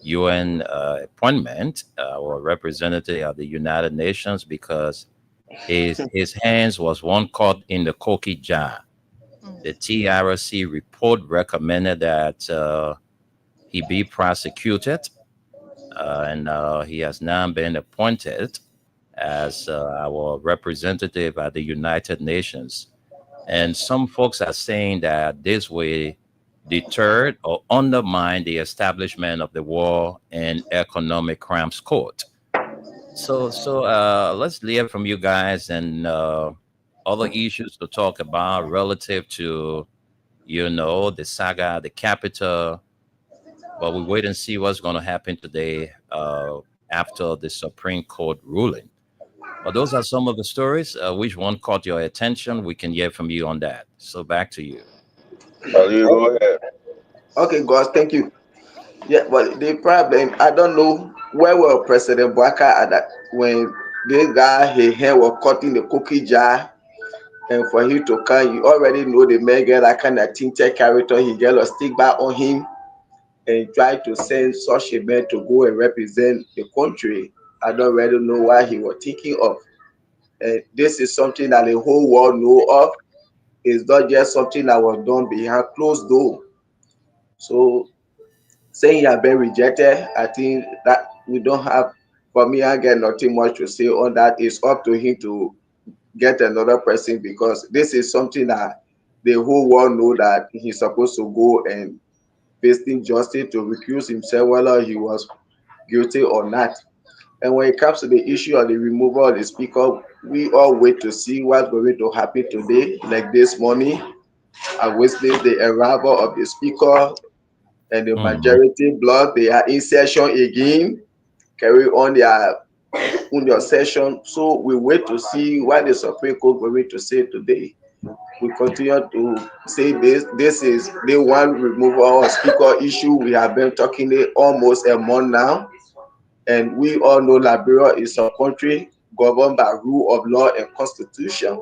UN appointment or representative of the United Nations because his hands was one caught in the cookie jar. The TRC report recommended that he be prosecuted, and he has now been appointed. as our representative at the United Nations. And some folks are saying that this way deter or undermine the establishment of the War and Economic Crimes Court. So let's hear from you guys and other issues to talk about relative to, the saga, the capital. But we wait and see what's going to happen today after the Supreme Court ruling. But those are some of the stories. Which one caught your attention? We can hear from you on that. So back to you. You go ahead. Okay, guys, thank you. Yeah, but the problem, I don't know where were President Bwaka at that when this guy his hair was caught in the cookie jar, and for him to come, you already know the man get that kind of tinted character. He get a stick back on him and try to send such a man to go and represent the country. I don't really know what he was thinking of. And this is something that the whole world know of. It's not just something that was done behind closed door. So saying you have been rejected, I think that we don't have, for me, I get nothing much to say on that. It's up to him to get another person, because this is something that the whole world know that he's supposed to go and facing justice to recuse himself whether he was guilty or not. And when it comes to the issue of the removal of the speaker, we all wait to see what's going to happen today. Like this morning, I witnessed the arrival of the speaker and the majority bloc. They are in session again, carry on their session. So we wait to see what the Supreme Court going to say today. We continue to say this is the one removal of speaker issue. We have been talking it almost a month now, and we all know Liberia is a country governed by rule of law and constitution.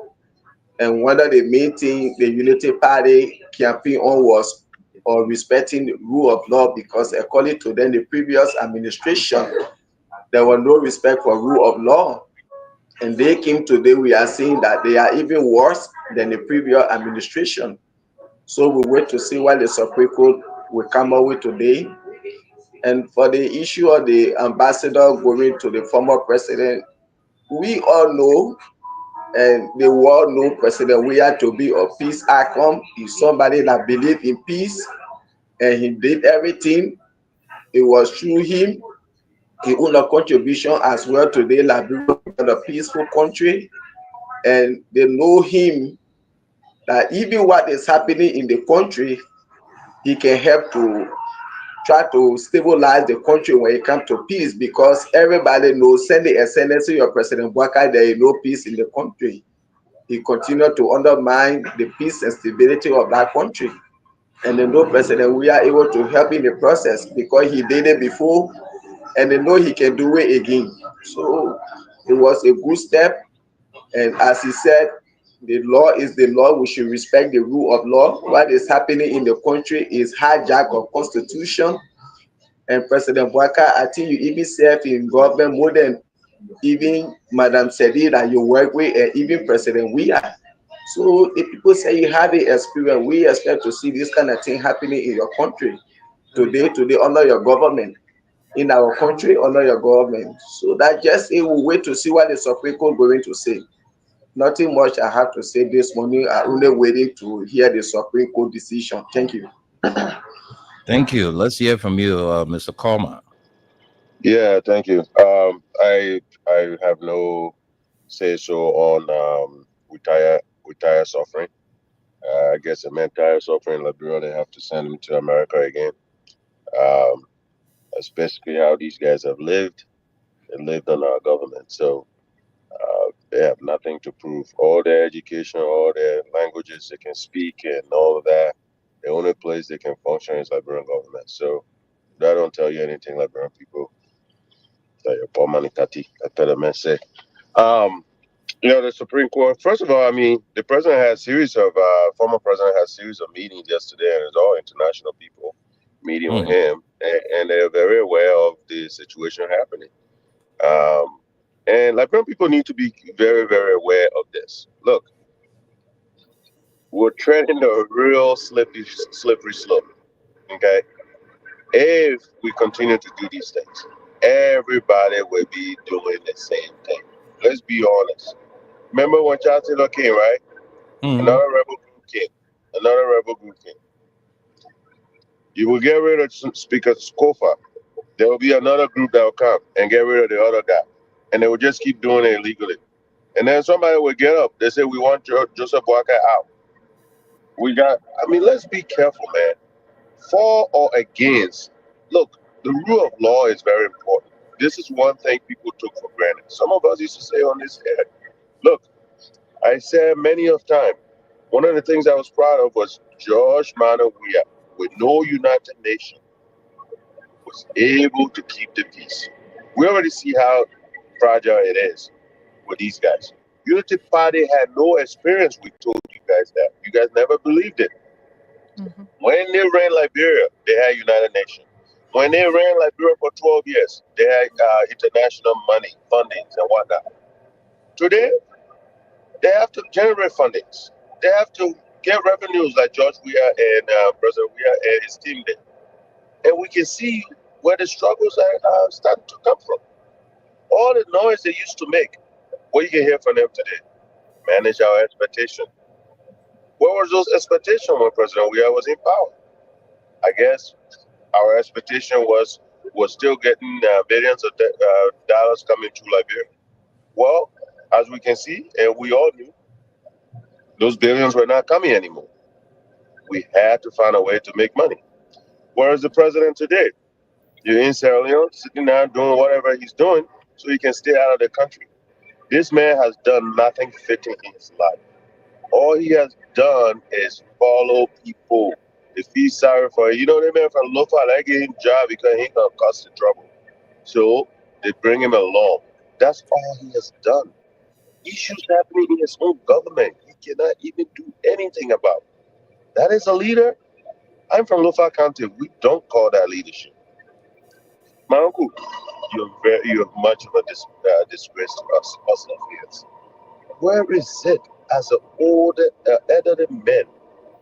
And one of the main things the Unity Party campaign on was respecting the rule of law, because according to them, the previous administration, there was no respect for rule of law. And they came today, we are seeing that they are even worse than the previous administration. So we wait to see what the Supreme Court will come up with today. And for the issue of the ambassador going to the former president, we all know, and the world know President Weah to be a peace icon. He's somebody that believed in peace, and he did everything. It was through him. He owned a contribution as well today, Liberia, a peaceful country. And they know him that even what is happening in the country, he can help to try to stabilize the country when it comes to peace, because everybody knows, send the excellency of President Bwaka, there is no peace in the country. He continued to undermine the peace and stability of that country. And they know President we are able to help in the process because he did it before, and they know he can do it again. So it was a good step. And as he said, the law is the law. We should respect the rule of law. What is happening in the country is hijack of constitution. And President Bwaka, I think you even serve in government more than even Madam Sedi that you work with, and even President Weah. So if people say you have the experience, we expect to see this kind of thing happening in your country today under your government. In our country, under your government. So that just it will wait to see what the Supreme Court going to say. Nothing much I have to say this morning. I'm only waiting to hear the Supreme Court decision. Thank you. Thank you. Let's hear from you, Mr. Coleman. Yeah, thank you. I have no say so on retire suffering. I guess the entire suffering in Liberia, they have to send them to America again. That's basically how these guys have lived. They lived on our government, so they have nothing to prove. All their education, all their languages they can speak, and all of that, the only place they can function is Liberian government. So that don't tell you anything, Liberian people. That your poor manikati, I tell the man say. The Supreme Court. First of all, I mean, the president had a series of former president had a series of meetings yesterday, and it's all international people meeting with him, and they're very aware of the situation happening. And Liberian people need to be very, very aware of this. Look, we're treading a real slippery slope. Okay, if we continue to do these things, everybody will be doing the same thing. Let's be honest. Remember when Charles Taylor came, right? Mhm. Another rebel group came. Another rebel group came. You will get rid of Speaker Scofa. There will be another group that will come and get rid of the other guy. And they will just keep doing it illegally. And then somebody will get up. They say, we want Joseph Boakai out. Let's be careful, man. For or against. Look, the rule of law is very important. This is one thing people took for granted. Some of us used to say on this air, look, I said many of time, one of the things I was proud of was George Manawia, with no United Nations, was able to keep the peace. We already see how fragile it is with these guys. Unity Party had no experience. We told you guys that. You guys never believed it. Mhm. When they ran Liberia, they had United Nations. When they ran Liberia for 12 years, they had international money, fundings, and whatnot. Today, they have to generate fundings. They have to get revenues like George Weah and President Weah and his team did. And we can see where the struggles are starting to come from. All the noise they used to make, what you can hear from them today, manage our expectation. What was those expectations when President Weah was in power? I guess our expectation was still getting billions of dollars coming to Liberia. Well, as we can see, and we all knew, those billions were not coming anymore. We had to find a way to make money. Where is the president today? You're in Sierra Leone, sitting down doing whatever he's doing so he can stay out of the country. This man has done nothing fitting in his life. All he has done is follow people. If he's sorry for it, the man from Lofa, they give him job because he ain't gonna cause the trouble. So they bring him along. That's all he has done. Issues happening in his own government, he cannot even do anything about. That is a leader. I'm from Lofa County. We don't call that leadership. My uncle, you're much of a disgrace to us Latvians. Where is it as an older, elderly man?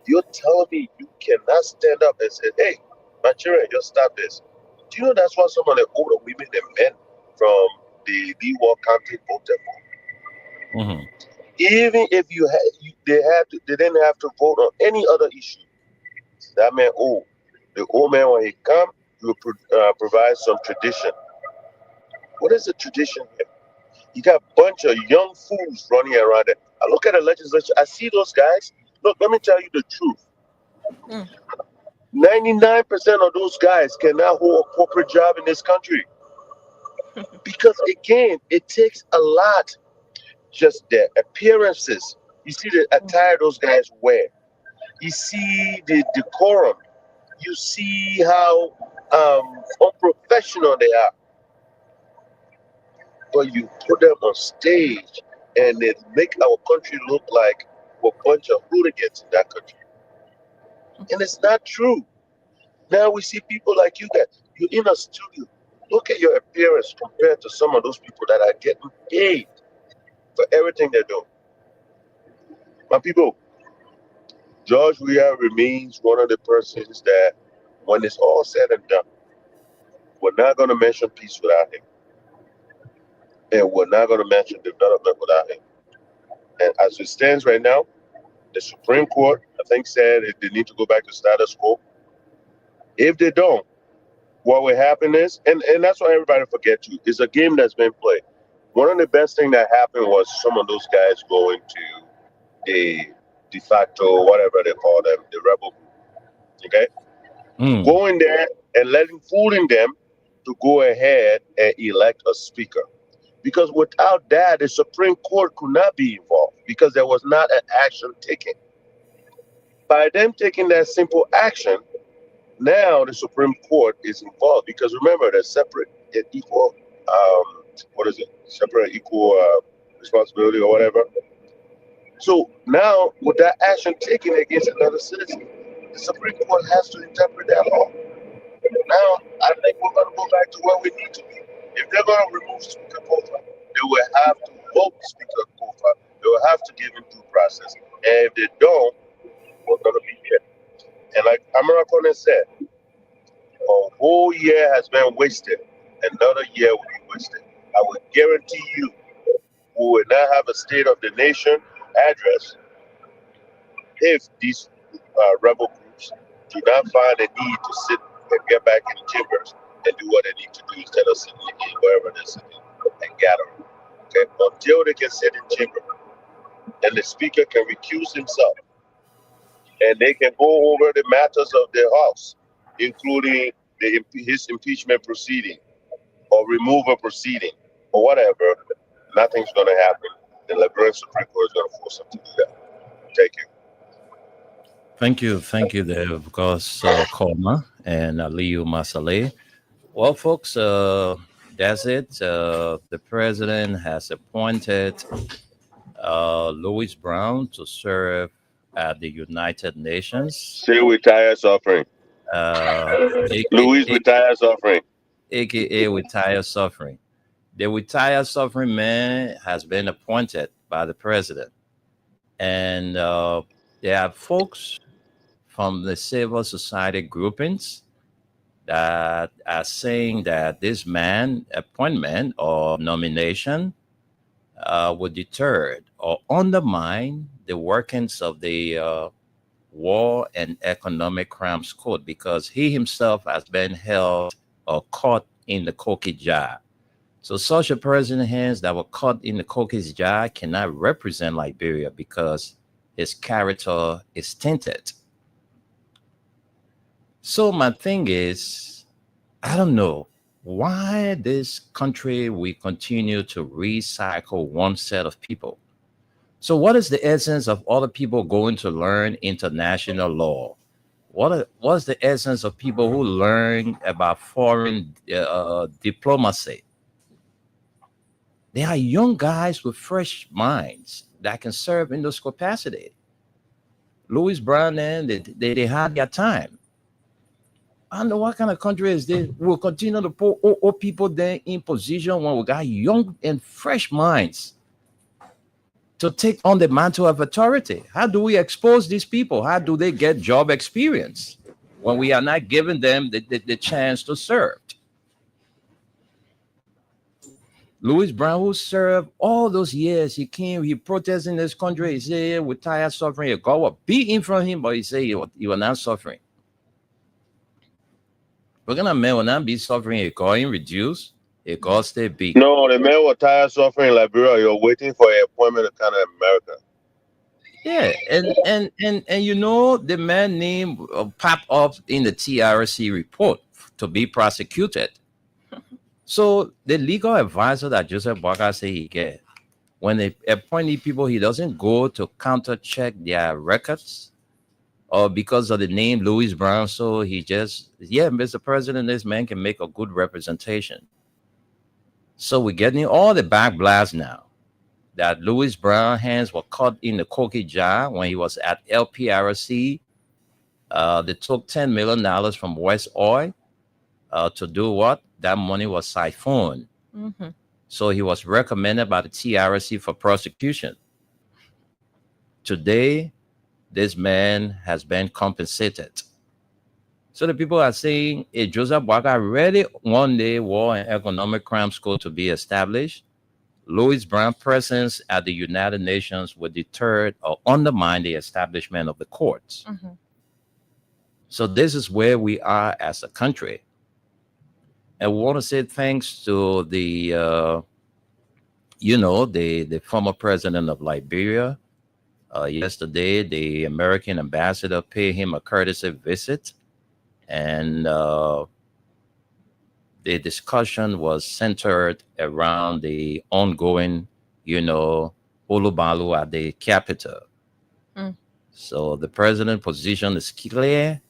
You're telling me you cannot stand up and say, hey, my children, just stop this. Do you know that's what some of the older women and men from the Leeward County voted for? Mhm. Even if they didn't have to vote on any other issue. That man old. The old man, when he come, he will provide some tradition. What is the tradition here? You got a bunch of young fools running around there. I look at the legislature, I see those guys. Look, let me tell you the truth. 99% of those guys cannot hold a corporate job in this country. Because again, it takes a lot. Just their appearances. You see the attire those guys wear. You see the decorum. You see how unprofessional they are. But you put them on stage and it make our country look like a bunch of hooligans in that country. And it's not true. Now we see people like you guys. You're in a studio. Look at your appearance compared to some of those people that are getting paid for everything they're doing. My people, George Weah remains one of the persons that, when it's all said and done, we're not going to mention peace without him. And we're not going to mention development without him. And as it stands right now, the Supreme Court, I think, said they need to go back to status quo. If they don't, what will happen is, and that's what everybody forget too, is a game that's been played. One of the best things that happened was some of those guys going to the de facto, whatever they call them, the rebel group. Okay? Going there and fooling them to go ahead and elect a speaker. Because without that, the Supreme Court could not be involved because there was not an action taken. By them taking that simple action, now the Supreme Court is involved because remember, they're separate and equal, separate and equal responsibility or whatever. So now, with that action taken against another citizen, the Supreme Court has to interpret that law. Now, I think we're going to go back to where we need to be. If they're going to remove Speaker Kofa, they will have to vote Speaker Kofa. They will have to give him due process. And if they don't, we're going to be here. And like Amara Kone said, a whole year has been wasted. Another year will be wasted. I will guarantee you, we will not have a State of the Nation address if these rebel groups do not find a need to sit and get back in the chambers and do what they need to do instead of sitting in wherever they're sitting and gathering. Okay, until they can sit in chamber and the speaker can recuse himself and they can go over the matters of their house, including his impeachment proceeding or removal proceeding or whatever, nothing's going to happen. The Liberian Supreme Court is going to force him to do that. Thank you. Thank you there, of course, Koma and Aliyu Masale. Well, folks, that's it. The president has appointed Louis Brown to serve at the United Nations. Say retire suffering. Louis retire suffering. AKA retire suffering. The retired suffering man has been appointed by the president. And there are folks from the civil society groupings that are saying that this man appointment or nomination would deter or undermine the workings of the War and Economic Crimes Court, because he himself has been held or caught in the cookie jar. So such a president hands that were caught in the cookie jar cannot represent Liberia because his character is tainted. So my thing is, I don't know why this country we continue to recycle one set of people. So what is the essence of other people going to learn international law? What's the essence of people who learn about foreign diplomacy? They are young guys with fresh minds that can serve in those capacity. Louis Brown and they had their time. I don't know what kind of country is this. We'll continue to put all people there in position when we got young and fresh minds to take on the mantle of authority. How do we expose these people? How do they get job experience when we are not giving them the chance to serve? Louis Brown, who served all those years, he came, he protested in this country. He said, we're tired of suffering. God will be in front of him, but he said he was not suffering. We're gonna man will not be suffering. It got him reduced. It got stay big. No, the man was tired of suffering in Liberia. You're waiting for an appointment to come to America. Yeah, and you know the man name popped up in the TRC report to be prosecuted. So the legal advisor that Joseph Boakai said he get, when they appoint people, he doesn't go to counter check their records or because of the name Louis Brown. So he just, yeah, Mr. President, this man can make a good representation. So we're getting all the backlash now that Louis Brown hands were caught in the cookie jar when he was at LPRC. They took $10 million from West Oil to do what? That money was siphoned. Mm-hmm. So he was recommended by the TRC for prosecution. Today, this man has been compensated. So the people are saying if Joseph Boakai ready one day War and Economic Crimes Court to be established, Louis Brown's presence at the United Nations would deter or undermine the establishment of the courts. Mm-hmm. So this is where we are as a country. And we want to say thanks to the former president of Liberia. Yesterday, the American ambassador paid him a courtesy visit. And the discussion was centered around the ongoing, Ulubalu at the capital. Mm. So the president's position is clear.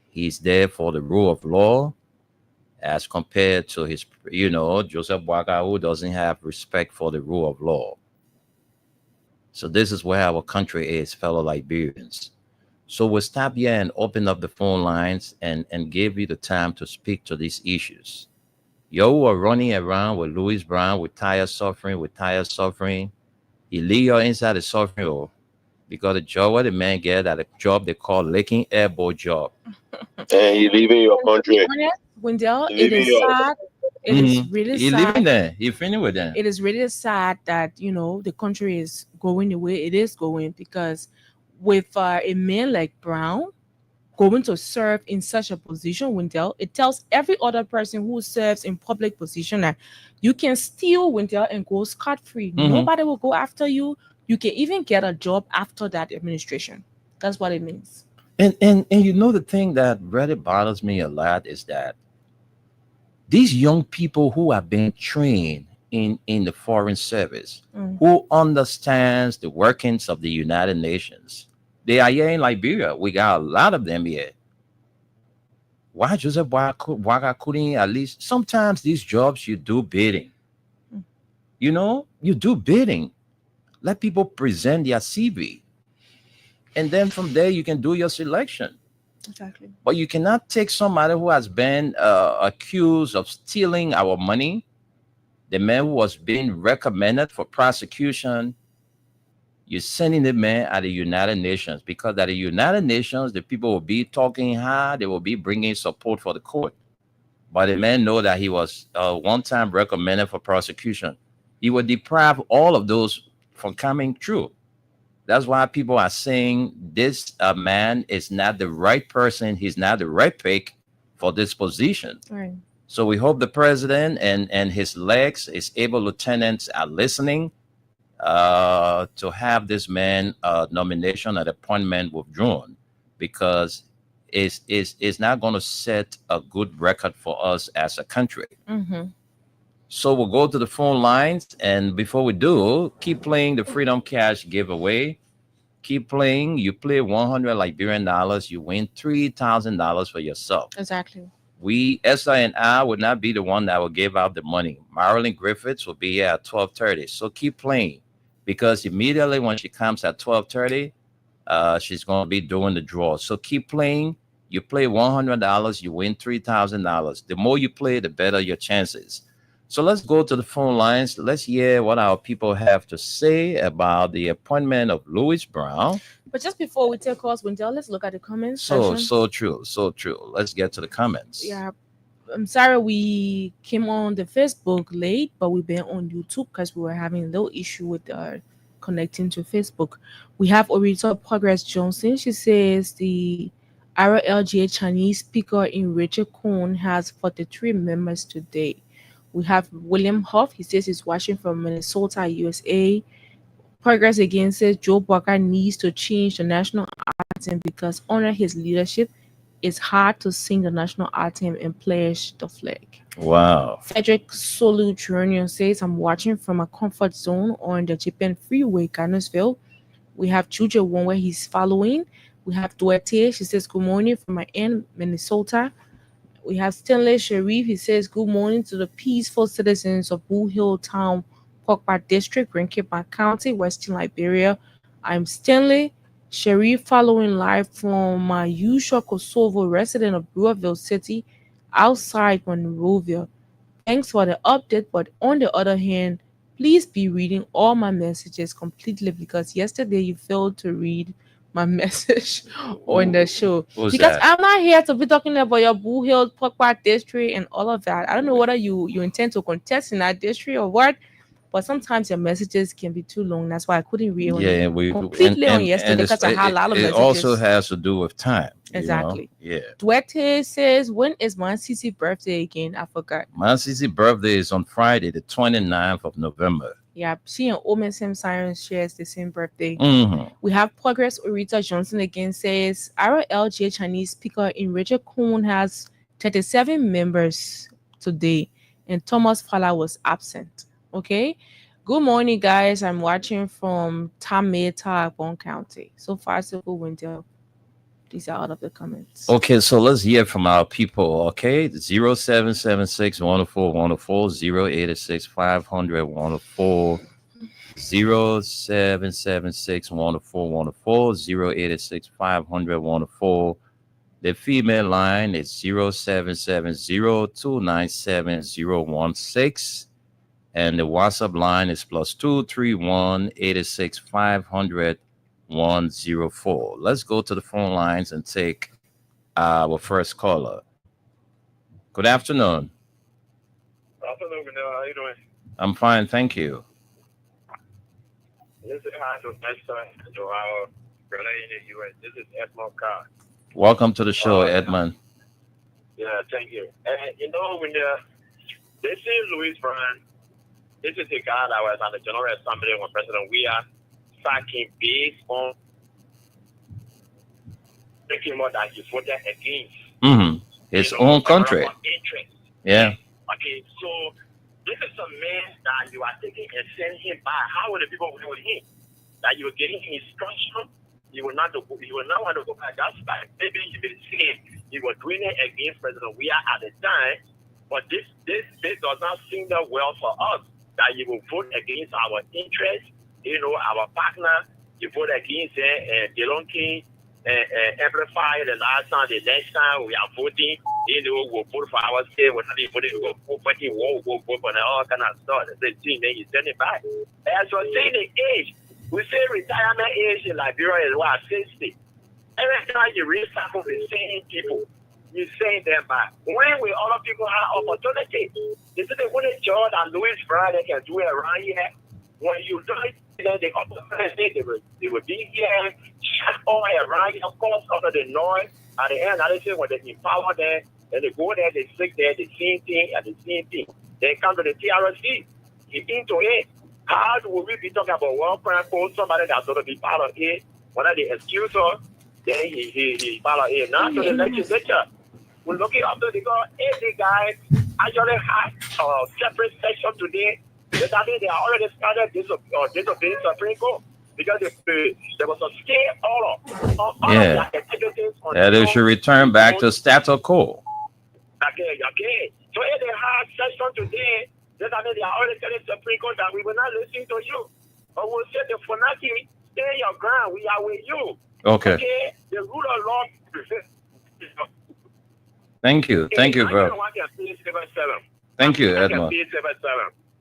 He's there for the rule of law as compared to his, Joseph Boakai, who doesn't have respect for the rule of law. So this is where our country is, fellow Liberians. So we'll stop here and open up the phone lines and give you the time to speak to these issues. You are running around with Louis Brown, with tired suffering. Illegal inside the suffering, because the job what the man get at a job they call licking elbow job. And he leaving your country. Wendell, it is sad. It is really He living sad. there. He finished with them. It is really sad that the country is going the way it is going, because with a man like Brown going to serve in such a position, Wendell, it tells every other person who serves in public position that you can steal, Wendell, and go scot-free. Nobody will go after you. You can even get a job after that administration. That's what it means. And the thing that really bothers me a lot is that these young people who have been trained in the foreign service, who understands the workings of the United Nations, they are here in Liberia. We got a lot of them here. Why Joseph Boakai couldn't at least, sometimes these jobs you do bidding. You do bidding. Let people present their CV. And then from there, you can do your selection. Exactly. But you cannot take somebody who has been accused of stealing our money, the man who was being recommended for prosecution. You're sending the man at the United Nations, because at the United Nations, the people will be talking hard. They will be bringing support for the court. But the man know that he was one time recommended for prosecution. He will deprive all of those from coming true. That's why people are saying this man is not the right person. He's not the right pick for this position. Right. So we hope the president and his legs, his able lieutenants are listening to have this man nomination and appointment withdrawn, because it's not going to set a good record for us as a country. So we'll go to the phone lines, and before we do, keep playing the Freedom Cash giveaway. Keep playing. You play 100 Liberian dollars, you win $3,000 for yourself. Exactly. Esther and I would not be the one that will give out the money. Marilyn Griffiths will be here at 12:30. So keep playing, because immediately when she comes at 12:30, she's going to be doing the draw. So keep playing. You play $100, you win $3,000. The more you play, the better your chances. So let's go to the phone lines. Let's hear what our people have to say about the appointment of Louis Brown. But just before we take calls, Wendell, let's look at the comments. So true. Let's get to the comments. Yeah. I'm sorry we came on the Facebook late, but we've been on YouTube because we were having a little issue with connecting to Facebook. We have Orita Progress Johnson. She says the RLGA Chinese speaker in Richard Cohn has 43 members today. We have William Huff. He says he's watching from Minnesota, USA. Progress again says Joe Boakai needs to change the national anthem because under his leadership, it's hard to sing the national anthem and pledge the flag. Wow. Frederick Solu Jr. says, I'm watching from a comfort zone on the Japan Freeway, Garnersville. We have Juja One where he's following. We have Duarte. She says, good morning from my end, Minnesota. We have Stanley Sharif. He says, good morning to the peaceful citizens of Bull Hill Town, Pokpa District, Rankipa County, Western Liberia. I'm Stanley Sharif following live from my usual Kosovo resident of Brewerville City outside Monrovia. Thanks for the update, but on the other hand, please be reading all my messages completely because yesterday you failed to read my message on the show. Because that? I'm not here to be talking about your Bull Hill, Pokpa District and all of that. I don't know whether you intend to contest in that district or what. But sometimes your messages can be too long. That's why I couldn't read completely on yesterday because I had a lot of messages. It also has to do with time. Exactly. Yeah. Duarte says, when is Mansisi's birthday again? I forgot. Mansisi's birthday is on Friday, the 29th of November. Yeah, she and Omen Sam Sirens shares the same birthday. Mm-hmm. We have Progress Orita Johnson again says, our LGA Chinese speaker in Richard Cohn has 37 members today, and Thomas Fala was absent. Okay. Good morning, guys. I'm watching from Tameta, Bon County. So far, so good, Wendell. These are all of the comments. Okay, so let's hear from our people. Okay, 0776 104 104 0886 500 104 0776 104 104 0886 500 104. The female line is 0770 297 016. And the WhatsApp line is +231 86 500 104. Let's go to the phone lines and take our first caller. Good afternoon. Afternoon, how you doing? I'm fine, thank you. This is hi to next time to our brother in the U.S. This is Edmond Carr. Welcome to the show, Edmund. Yeah, thank you. And you know, when they see Louis Brown, this is the guy that was at the General Assembly when President Weah sacking based on making more that he voted against. His own country. Interest. Yeah. Okay, so this is a man that you are taking and sending him back. How will the people deal with him? That you are getting instruction, you will not want to go back. That's like maybe you've been saying you were doing it against President Weah at the time, but this does not seem that well for us. That you will vote against our interests, our partner, you vote against Delonke, Amplify the last time, the next time we are voting, we'll vote for our state, we're not voting, we'll vote for all kind of stuff. The thing, then you send it back. As for saying the age, we say retirement age in Liberia is what, 60. Every time you recycle the same people, you send them back. When will other people have opportunity? This is the only job that Louis Brown can do it around here. When you do it, then the opportunity, they will be here, shut all around here, of course, under the noise. At the end, when they empower them, then they go there, they stick there, the same thing, and the same thing. They come to the TRC, get into it. How do we be talking about World Crime Code, somebody that's going to be part of it? When they excuse her, then he part of it. Now to the legislature. We're looking up to the God. Every guy actually has a separate section today. That means they are already started disobeying Supreme Court because there was a scale all yeah. That they should return back to status quo. Okay. So if they have section today, that means they are already telling Supreme Court that we will not listen to you. But we'll say the Funaki, stay your ground. We are with you. Okay. The rule of law. Thank you, very much. Thank you, Edmund.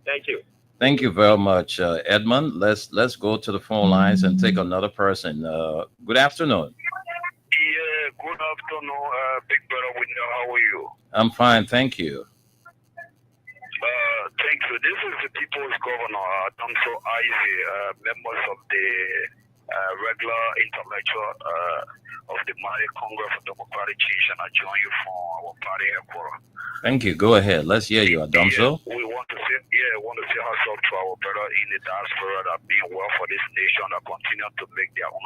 Thank you. Thank you very much, Edmund. Let's go to the phone lines and take another person. Good afternoon. Yeah, good afternoon, Big Brother Window. How are you? I'm fine, thank you. Thank you. This is the People's Governor, Domso Isaac, members of the regular intellectual of the Mali Congress for Democratic Change, and I join you from our party headquarters. Thank you. Go ahead. Let's hear you, Adomso. We want to say hats off to our brother in the diaspora that being well for this nation that continue to make their own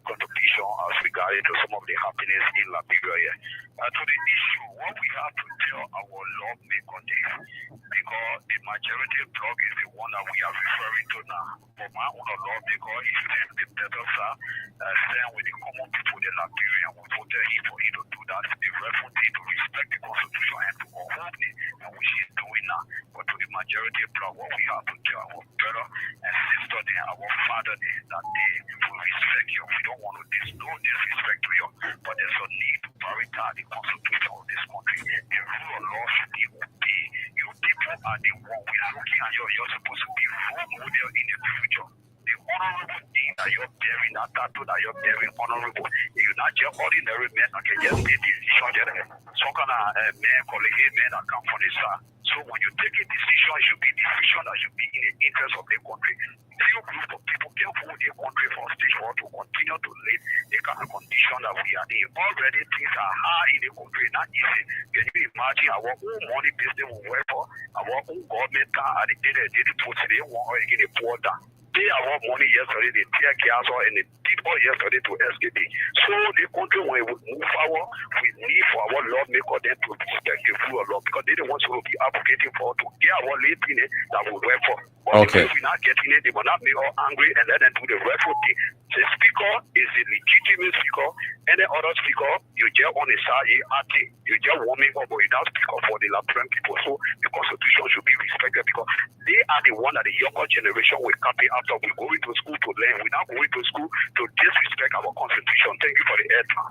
contribution as regard to some of the happenings in Liberia. To the issue, what we have to tell our lawmaker on this, because the majority bloc is the one that we are referring to now. For my own lawmaker, is the better stand with the common people in Liberia. We voted him for him to do that. The refugee to respect the Constitution and to uphold it, and which he is doing now. But to the majority bloc, what we have to tell our brother and sister there, our father there, that they will respect you. We don't want to no disrespect to you, but there's a need to prioritize the Constitution of this country. The rule of law should be obeyed. Your people are the one we are looking at you. You're supposed to be role model in the future. The honorable thing that you're bearing, that tattoo that you're bearing, honorable. You're not just ordinary men that can just make decisions. Some kind of man, colleague, man that come from the side. So when you take a decision, it should be a decision that should be in the interest of the country. Few group of people can hold their country for stage for to continue to live the kind of condition that we are in. Already things are high in the country, not easy. Can you imagine our own money business will work for our own government car and they put today one or get a poor down. They our money yesterday, they tear gas or and they did all yesterday to SKD. So the country when we move forward, we need for our lawmaker then to respect the rule of law because they don't want to be advocating for to get our late in it that will work for. But if we're not getting it, they will not be all angry and let them do the rightful thing. The speaker is a legitimate speaker. Any other speaker, you just on the side, you just warming up, but you don't speak up for the Liberian people. So the Constitution should be respected because they are the one that the younger generation will copy after we go into school to learn. We're not going to school to disrespect our Constitution. Thank you for the airtime.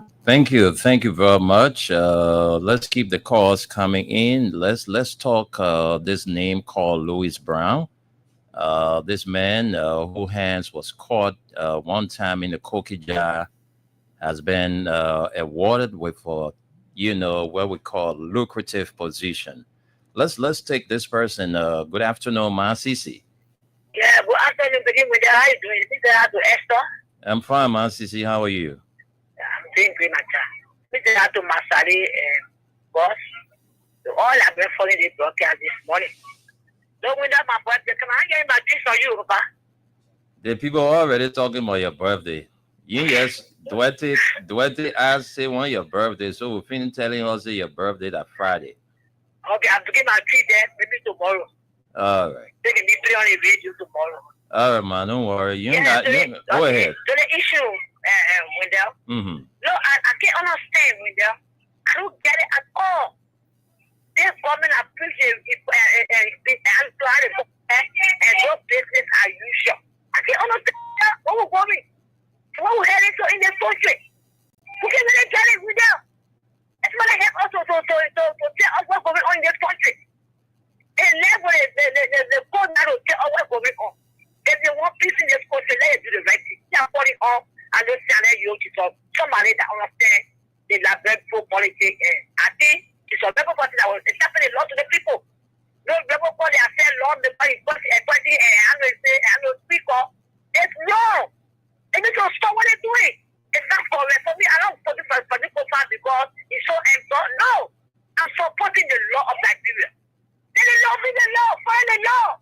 Thank you very much. Let's keep the calls coming in. Let's talk this name called Louis Brown. This man whose hands was caught one time in the cookie jar has been awarded with what we call lucrative position. Let's take this person. Good afternoon, Ma Sisi. Yeah, good afternoon, begin with how you doing? This is to Esther. I'm fine, Ma Sisi. How are you? I'm doing great, my child. This is to Masari and boss. So all I've been following the broadcast this morning. Don't win that my birthday. Come on, I get my drinks on you, Papa. The people already talking about your birthday. Yes, Duarte asked say one your birthday, so we finish telling us your birthday that Friday. Okay, I'm taking my trip there, maybe tomorrow. All right. Taking me play on the radio tomorrow. All right, man. Don't worry. You ain't got. Go ahead. So the issue, Wendell. Mm-hmm. No, I can't understand, Wendell. I don't get it at all. This government appreciates and those business as usual. I can't understand what we're going. What we're heading to in this country. We can't really get it, Wendell. It's going to help us to tell us what's going on in this country. And never the code now to tell us what's going on. If they want peace in this country, let us do the right thing. They are putting on and they'll say, you to somebody that understands the liberal politics. I think it's a rebel party that was happening a lot to the people. No rebel party has said, Lord, the party and speaker. It's wrong. They need to stop what they're doing. It's not correct. For me, I don't support this political party because it's so empty. No. I'm supporting the law of Nigeria. Let the law be the law. Find the law.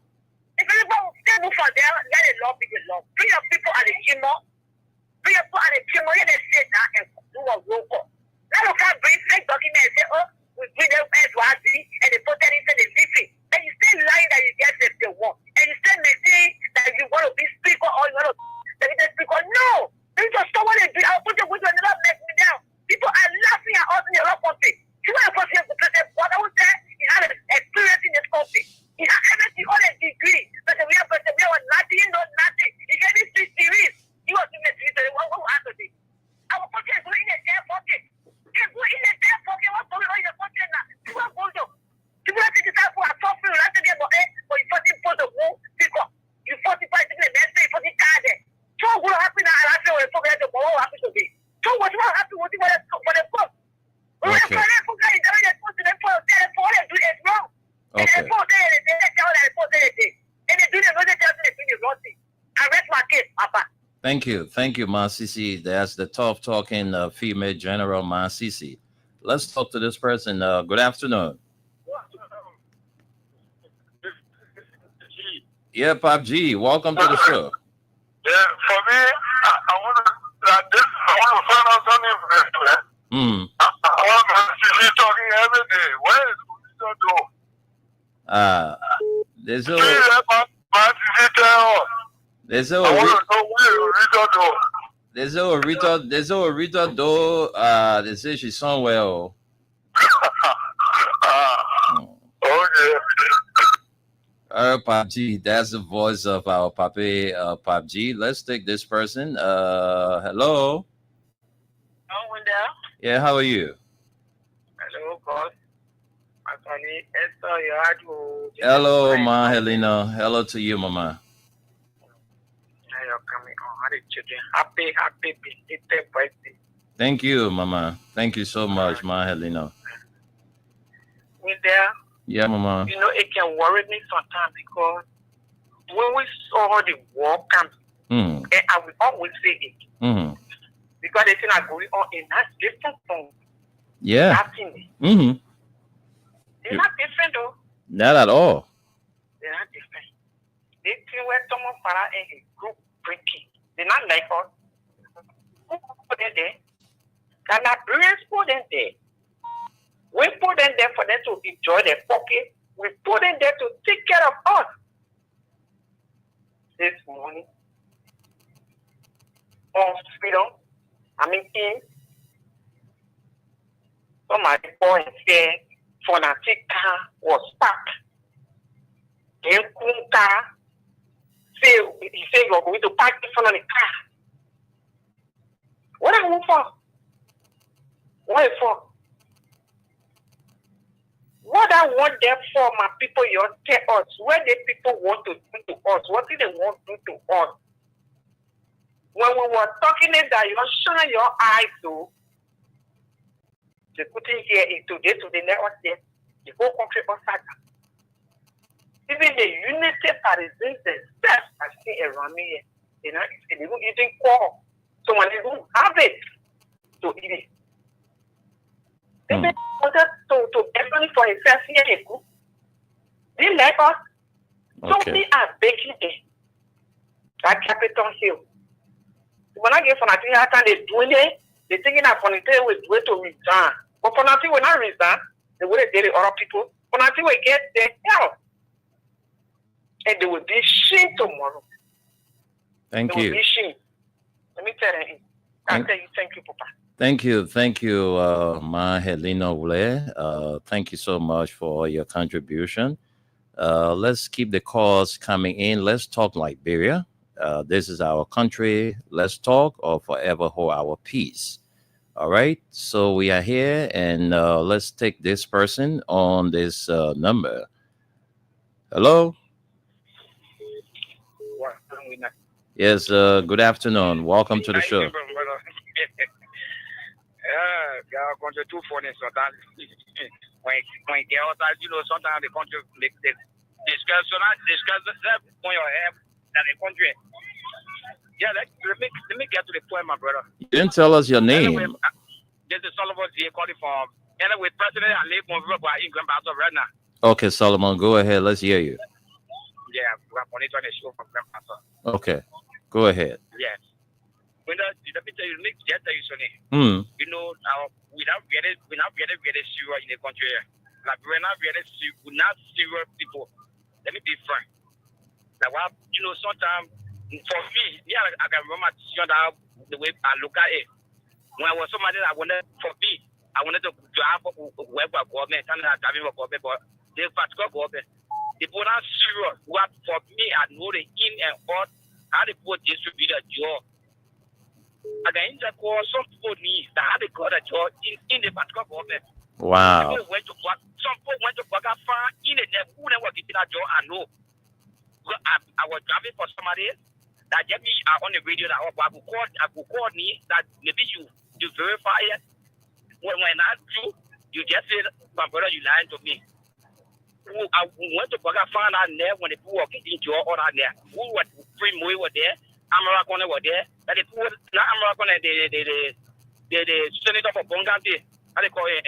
If anybody still move for there, let the law be the law. Bring your people at the gym. Bring your people at the gym. Let them sit down and do a roll call. Now you can't bring fake documents and say, oh, we bring them SYZ and they put that into the DP. And you still lying that you get if they want. And you still maintain that you want to be speaker or you want to be the speaker. No! They just stop what they do. I'll put the window and not let me down. People are laughing at us in the wrong country. You want to put him to president, what I would say, he had an experience in this country. He had everything on a degree. But we have nothing, no nothing. He gave me 3 series. He was in the 3 what will happen to me? Our country is going in a damn pocket. It's going in a damn pocket. What's going on in the country now? You want to go to? People have to decide who are suffering. You have to get more air, but you first put the wall, pick up. You first put the next day, put the card there. So what will happen now? I feel when forget the what will happen to me. So what will happen for the court? Okay. Thank you, Ma Sisi. That's the tough talking female general, Ma Sisi. Let's talk to this person. Good afternoon. Yeah, Pop G, welcome to the show. Yeah, for me, I want to find out something. I want to see talking every day. Where is There's a Rita though. They say she's somewhere. Okay. PUBG, that's the voice of our Pape PUBG. Let's take this person. Hello. Oh, Wendell. Yeah, how are you? Hello, God. Hello, Ma Helena. Hello to you, Mama. You're coming on. Happy belated birthday. Thank you, Mama. Thank you so much, Ma Helena. Wendell. Yeah, Mama. You know, it can worry me sometimes because when we saw the war come, and I will always say it, because the thing are going on in that different from yeah. They're not different though. Not at all. They're not different. They think where someone para in a group drinking. They're not like us. Who put them there? The Liberians put them there. We put them there for them to enjoy their pocket. We put them there to take care of us. This morning, on freedom, somebody point said, fanatic car was parked. Then car he said you're going to park in front of the car. What are you for? What for? What I want them for, my people, you tell us. What the people want to do to us? What do they want to do to us? When we were talking that you shine your eyes to, they couldn't hear it today to the network there. the whole country upside down. Even the unity partisans themselves are still around me. You know, they don't even call. So when they don't have it, to eat it. They wanted to get money for himself here. They let us. So we are baking it. That Capitol Hill. When I get from I think after they doing it, they thinking that for the day we do it to resign. But for nothing when I resign, they will did it other people. For nothing we get their help. And they will be shame tomorrow. Thank they you. Will be shame. Let me tell you. Thank you, Papa. Thank you, Ma Helena Ule. Thank you so much for your contribution. Let's keep the calls coming in. Let's talk Liberia. This is our country. Let's talk or forever hold our peace. All right. So we are here, and let's take this person on this number. Hello. Yes. Good afternoon. Welcome to the show. Country too funny sometimes. When girls are, sometimes the country make the discussion that on your head that the country. Yeah, let me get to the point, my brother. You didn't tell us your name. Anyway, this is Solomon Z calling from. Anyway, President, I live on River by England as of right now. Okay, Solomon, go ahead. Let's hear you. Yeah, we're monitoring the show from Grandpa. Okay, go ahead. Yeah. Let me tell you, just tell you something. You know, we're not really serious in the country. Like, we're not serious people. Let me be frank. Like, sometimes, for me, I can remember the way I look at it. When I was somebody that wanted to have a web of government, and I'm driving a government, but the particular government, they were not serious. What for me, I know the in and out, how they put distribute a job. Again, some people need that had they got a job in the particular government. Wow. Some people went to Baga far in the who never get that job. I know. I was driving for somebody that get me on the radio that I could call me that maybe you verify it. When I do, you just say, my brother, you lying to me. I went to Baga far out there when the people were getting job all out there. Who was free more were there? American were there. That the people, not American, the senator for Bongante, how they call it,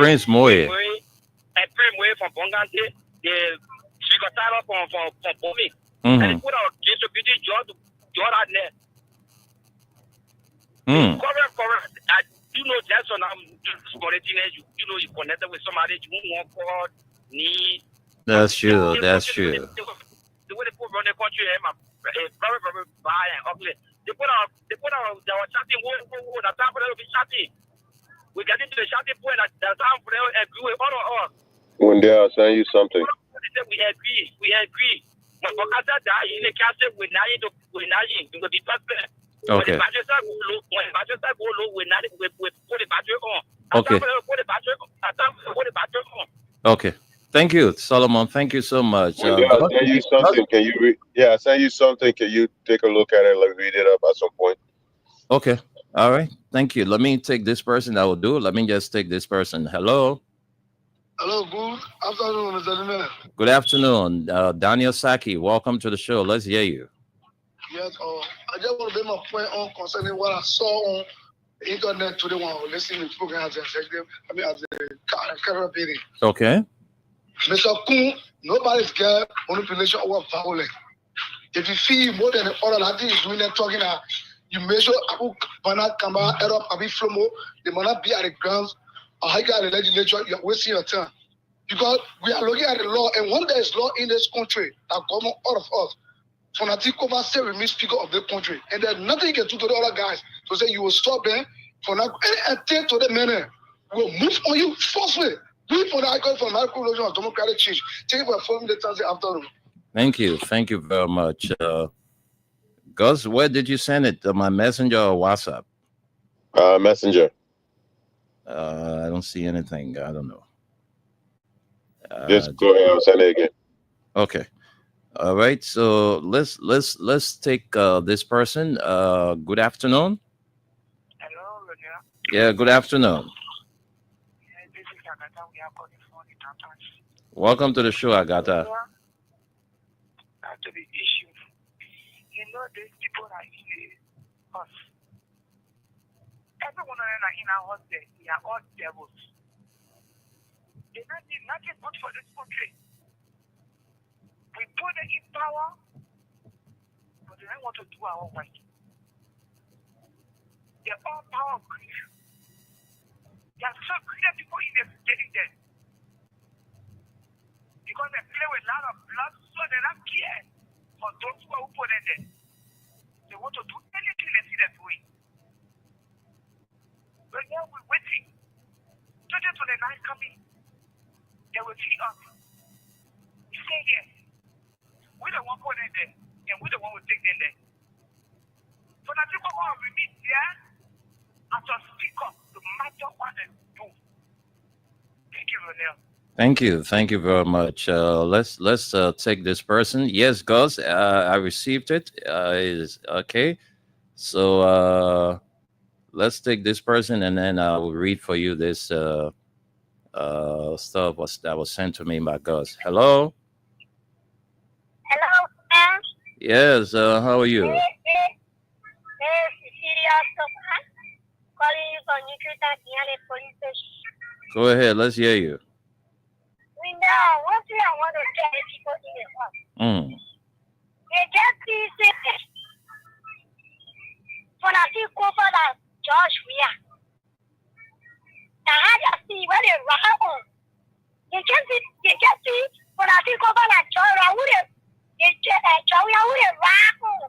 Prince Moye. And Prince Moye from Bongante, the secretary from Bomi. And they put out distributing job out there. Correct. You know, that's when I'm connecting you know, you connected with somebody, you won't call, need. That's true. That's true. The way they put around the country, very, very bad and ugly. They put out, they were chatting, the time for them to be chatting. We get into the chatting point, the time for them to agree with all of us. When they are saying you something. We agree. But because that in the castle, we're not going to be perfect. Okay. When the battery go low, we put the battery on. Okay. Put the battery on. Okay. Thank you, Solomon. Thank you so much. When they are saying you something, can you read? Yeah, I send you something. Can you take a look at it and read it up at some point? Okay. All right. Thank you. Let me take this person. I will do it. Let me just take this person. Hello. Hello, good afternoon, Mr. Limel. Good afternoon. Daniel Saki, welcome to the show. Let's hear you. Yes, I just want to make my point on concerning what I saw on the internet today when I was listening to the program as an executive, as a career meeting. Okay. Mr. Kun, nobody's got manipulation or violence. If you feel more than the other, I think is doing that talking that you measure Abu Bana Kamba, Arab, Abi Flomo, they might not be at the grounds. I got the legislature, you're wasting your time. Because we are looking at the law, and when there is law in this country that govern all of us, Fonatikova say we meet speaker of the country, and there's nothing you can do to the other guys to say you will stop them for not and take to the men will move on you forcefully. Do it for the icon for microevolution of democratic change. Take it for following the Thursday afternoon. Thank you. Thank you very much. Gus, where did you send it? My messenger or WhatsApp? Messenger. I don't see anything. I don't know. Just go ahead and send it again. Okay. All right. So let's take this person. Good afternoon. Hello, Yeah. Good afternoon. This is Chaka Agata. We are calling for the Tatars. Welcome to the show, Agata. To the issue. You know, these people are in us. Everyone in our house, they are all devils. They don't need nothing good for this country. We put them in power, but they don't want to do our work. They're all power grief. There are so great people in the getting there. Because they play with a lot of blood, so they don't care for those who put in there. They want to do anything they see them doing. But now we're waiting. 2029 coming. They will see us. Stay here. We're the one put in there, and we're the one who take in there. So now people will meet there and to speak up no matter what they do. Thank you, Ronel. Thank you very much. Let's take this person. Yes, Gus, I received it. Is okay. So let's take this person, and then I will read for you this stuff that was sent to me by Gus. Hello. Hello, sir. Yes. How are you? Cecilia Sopan, calling you from Nikita Diane Police Station. Go ahead. Let's hear you. We know one thing I want to tell the people in the house. They just see when I see Kofa that George Weah. I just see where they run on. They just see when I see Kofa that George Weah. They George Weah would run on.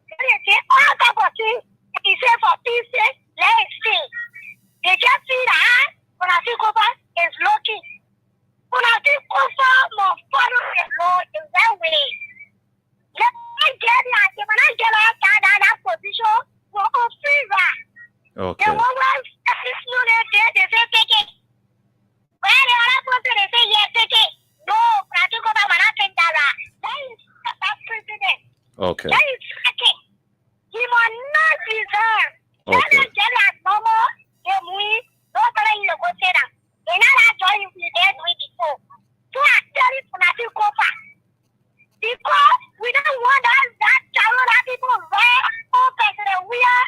They say all type of things. He said for peace sake, let's see. They just see that when I see Kofa is looking. When I see Kofa more follow the Lord in that way. When I get that position, we're on free ride. Okay. The one this new they say take it. When the other person they say yes, take it. No, but I think about when I take that ride. That is that president. Okay. That is second. He must not deserve. Okay. Normal, nobody in the go say that. They not that joy you be there doing before. So I tell you when I see Kofa. Because we don't want that child that people run all President Weah.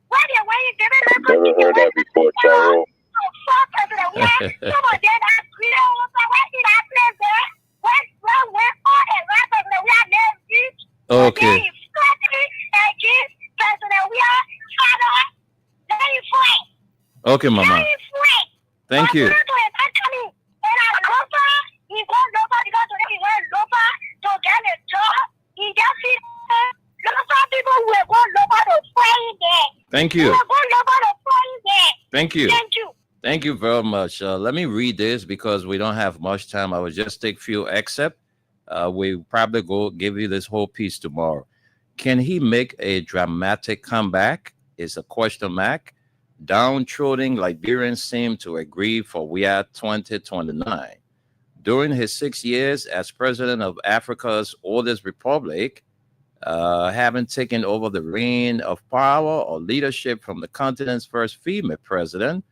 Where they were giving them Never heard that before, Charo. President Weah. Some of them that we don't want to where did that place there? Where all the right President Weah there reach. Okay. They is threatening against President Weah. Father, they is free. Okay, Mama. They is free. Thank you. Thank you. Thank you. Thank you very much. Let me read this because we don't have much time. I will just take few excerpts. We probably go give you this whole piece tomorrow. Can he make a dramatic comeback? Is a question mark. Downtrodden Liberians seem to agree for Weah 2029. During his 6 years as president of Africa's oldest republic, having taken over the reign of power or leadership from the continent's first female president,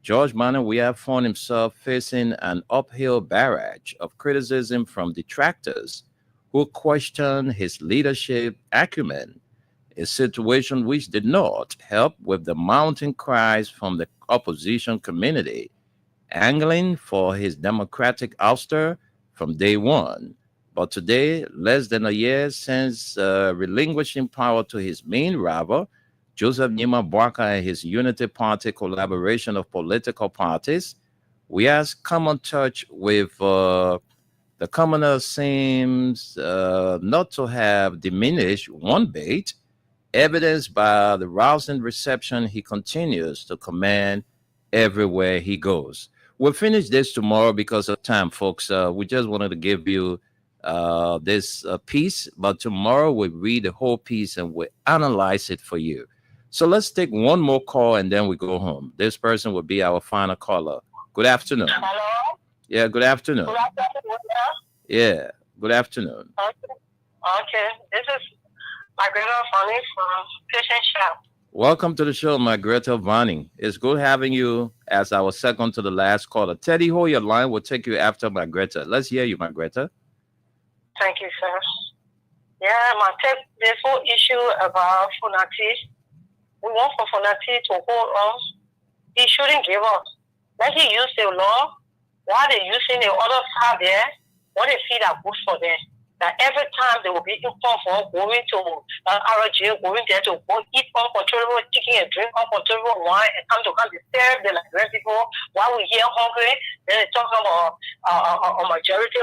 George Manuel Weah found himself facing an uphill barrage of criticism from detractors who questioned his leadership acumen, a situation which did not help with the mounting cries from the opposition community, angling for his democratic ouster from day one. But today, less than a year since relinquishing power to his main rival, Joseph Nima Boakai and his Unity Party collaboration of political parties, Weah's common touch with the commoner seems not to have diminished one bit, evidenced by the rousing reception he continues to command everywhere he goes. We'll finish this tomorrow because of time, folks. We just wanted to give you this piece, but tomorrow we'll read the whole piece and we'll analyze it for you. So let's take one more call and then we go home. This person will be our final caller. Good afternoon. Hello? Yeah, good afternoon. Good afternoon. Yeah, good afternoon. Okay. This is my brother Fanny from Patient Shop. Welcome to the show, my Greta Vanning. It's good having you as our second to the last caller. Teddy, hold your line. We'll take you after my Greta. Let's hear you, my Greta. Thank you, sir. Yeah, my take this whole issue about Funati. We want for Funati to hold on. He shouldn't give up. Let he use the law while they're using the other side there, what they feel are good for them. That every time they will be informed for going to RJ, going there to go eat uncontrollable chicken and drink uncontrollable wine and come disturb the Liberian people while we hear hungry. Then they talk about a majority.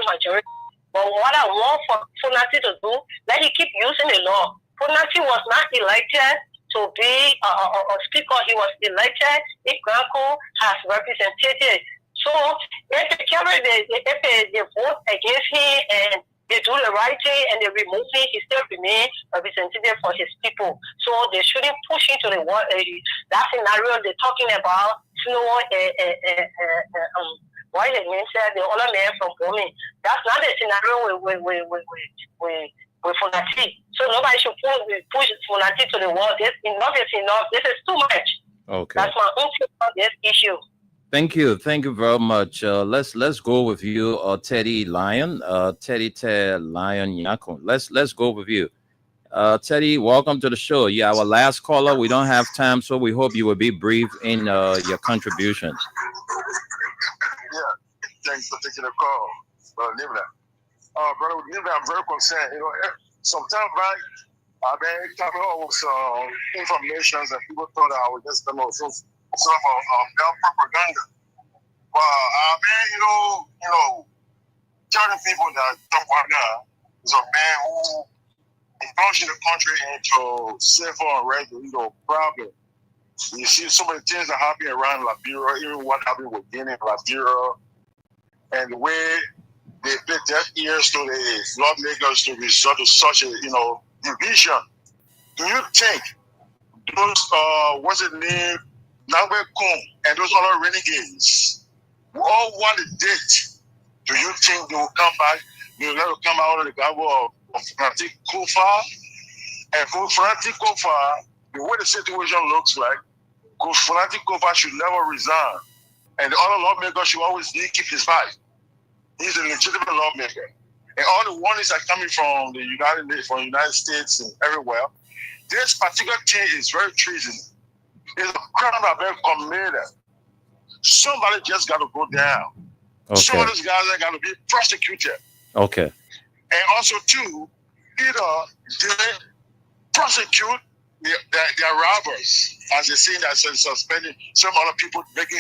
But what I want for Funati to do, let he keep using the law. Funati was not elected to be a speaker. He was elected if Granco has represented. So if they vote against him and they do the right thing and they remove him, he still remains representative for his people. So they shouldn't push into the world. That scenario they're talking about, why the man said the other man from Bomi. That's not the scenario with Funati. So nobody should push Funati to the wall. Enough is enough. This is too much. Okay. That's my own take on this issue. Thank you very much. Let's go with you, Teddy Lion, Lion Yako. Let's go with you, Teddy. Welcome to the show. You're our last caller. We don't have time, so we hope you will be brief in your contribution. Yeah, thanks for taking the call, Brother Nimla. Brother Nimla, I'm very concerned. You know, sometime back, I've been coming up with some information that people thought I was just some propaganda. But I've been, telling people that Trump is a man who is launching the country into civil unrest, problem. You see so many things that happen around Liberia, even what happened with Guinea, Liberia, and the way they pay deaf ears to the lawmakers to resort to such a, division. Do you think those, what's it named, Nangwe Kum and those other renegades who all want a date? Do you think they will come back? They will never come out of the government of Fanatic Kofa? And for Fanatic Kofa, the way the situation looks like, Fanatic Kofa should never resign. And the other lawmaker should always keep his fight. He's a legitimate lawmaker. And all the warnings are coming from the United States and everywhere. This particular thing is very treasonous. It's a crime that been committed. Somebody just got to go down. Okay. Some of these guys are going to be prosecuted. Okay. And also, too, either they prosecute their robbers, as they say that suspending some other people making.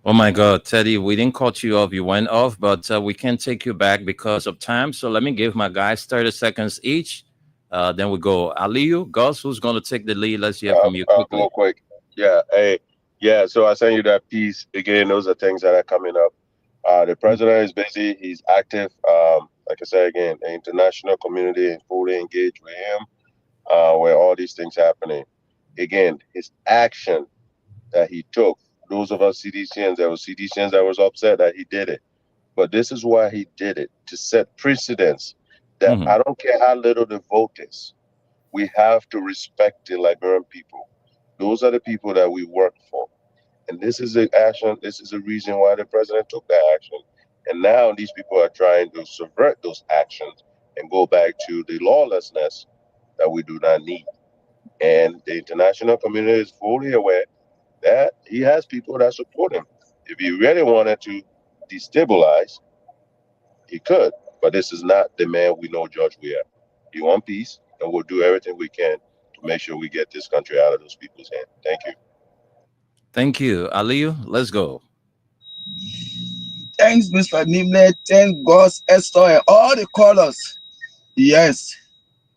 Oh my God, Teddy, we didn't cut you off. You went off, but we can't take you back because of time. So let me give my guys 30 seconds each. Then we go. Aliyu, Gus, who's going to take the lead? Let's hear from you quickly. Real quick. Yeah. Hey. Yeah. So I sent you that piece. Again, those are things that are coming up. The president is busy. He's active. Like I said, again, the international community is fully engaged with him where all these things happening. Again, his action that he took, those of us CDCNs, there were CDCNs that was upset that he did it. But this is why he did it, to set precedents that I don't care how little the vote is. We have to respect the Liberian people. Those are the people that we work for. And this is the action. This is the reason why the president took that action. And now these people are trying to subvert those actions and go back to the lawlessness that we do not need. And the international community is fully aware that he has people that support him. If he really wanted to destabilize, he could. But this is not the man we know George we are. He wants peace, and we'll do everything we can to make sure we get this country out of those people's hands. Thank you. Thank you. Aliyu, let's go. Thanks, Mr. Nimle. Thank Gus, Esther, and all the callers. Yes.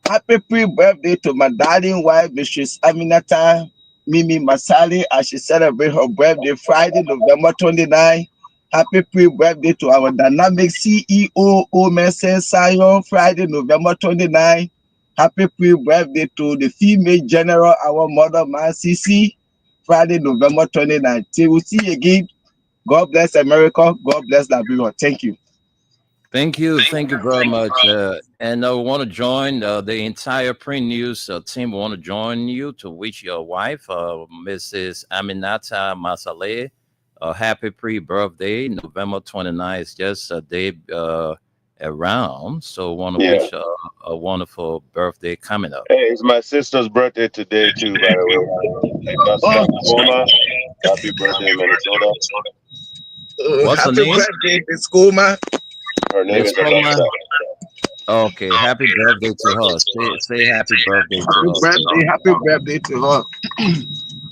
Happy pre-birthday to my darling wife, Mrs. Aminata Mimi Masali, as she celebrates her birthday Friday, November 29. Happy pre-birthday to our dynamic CEO, Omensen Sayon, Friday, November 29. Happy pre-birthday to the female general, our mother, Sisi, Friday, November 29. Till we see you again. God bless America. God bless Liberia. Thank you. Thank you very much. And I want to join the entire Print News team. Want to join you to wish your wife, Mrs. Aminata Masaleh, a happy pre-birthday. November 29th is just a day around. So want to wish a wonderful birthday coming up. Hey, it's my sister's birthday today too, by the way. Happy birthday, Minnesota. What's her happy name? birthday, Miss Kuma. Her name is Alexa. Okay, happy birthday to her. Say happy birthday to her. Happy birthday to her.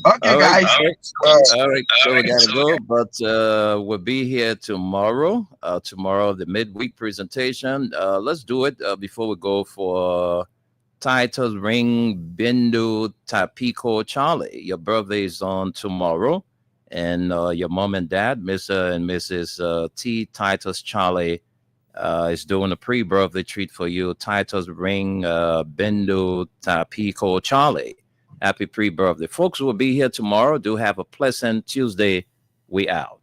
Okay, All right, guys. all right, so we gotta go, but we'll be here tomorrow. Tomorrow, the midweek presentation. Let's do it before we go for Titus Ring Bindu Tapiko Charlie. Your birthday is on tomorrow, and your mom and dad, Mr. and Mrs. T. Titus Charlie, is doing a pre-birthday treat for you. Titus Ring Bindu Tapiko Charlie. Happy pre-birthday. Folks will be here tomorrow. Do have a pleasant Tuesday. We out.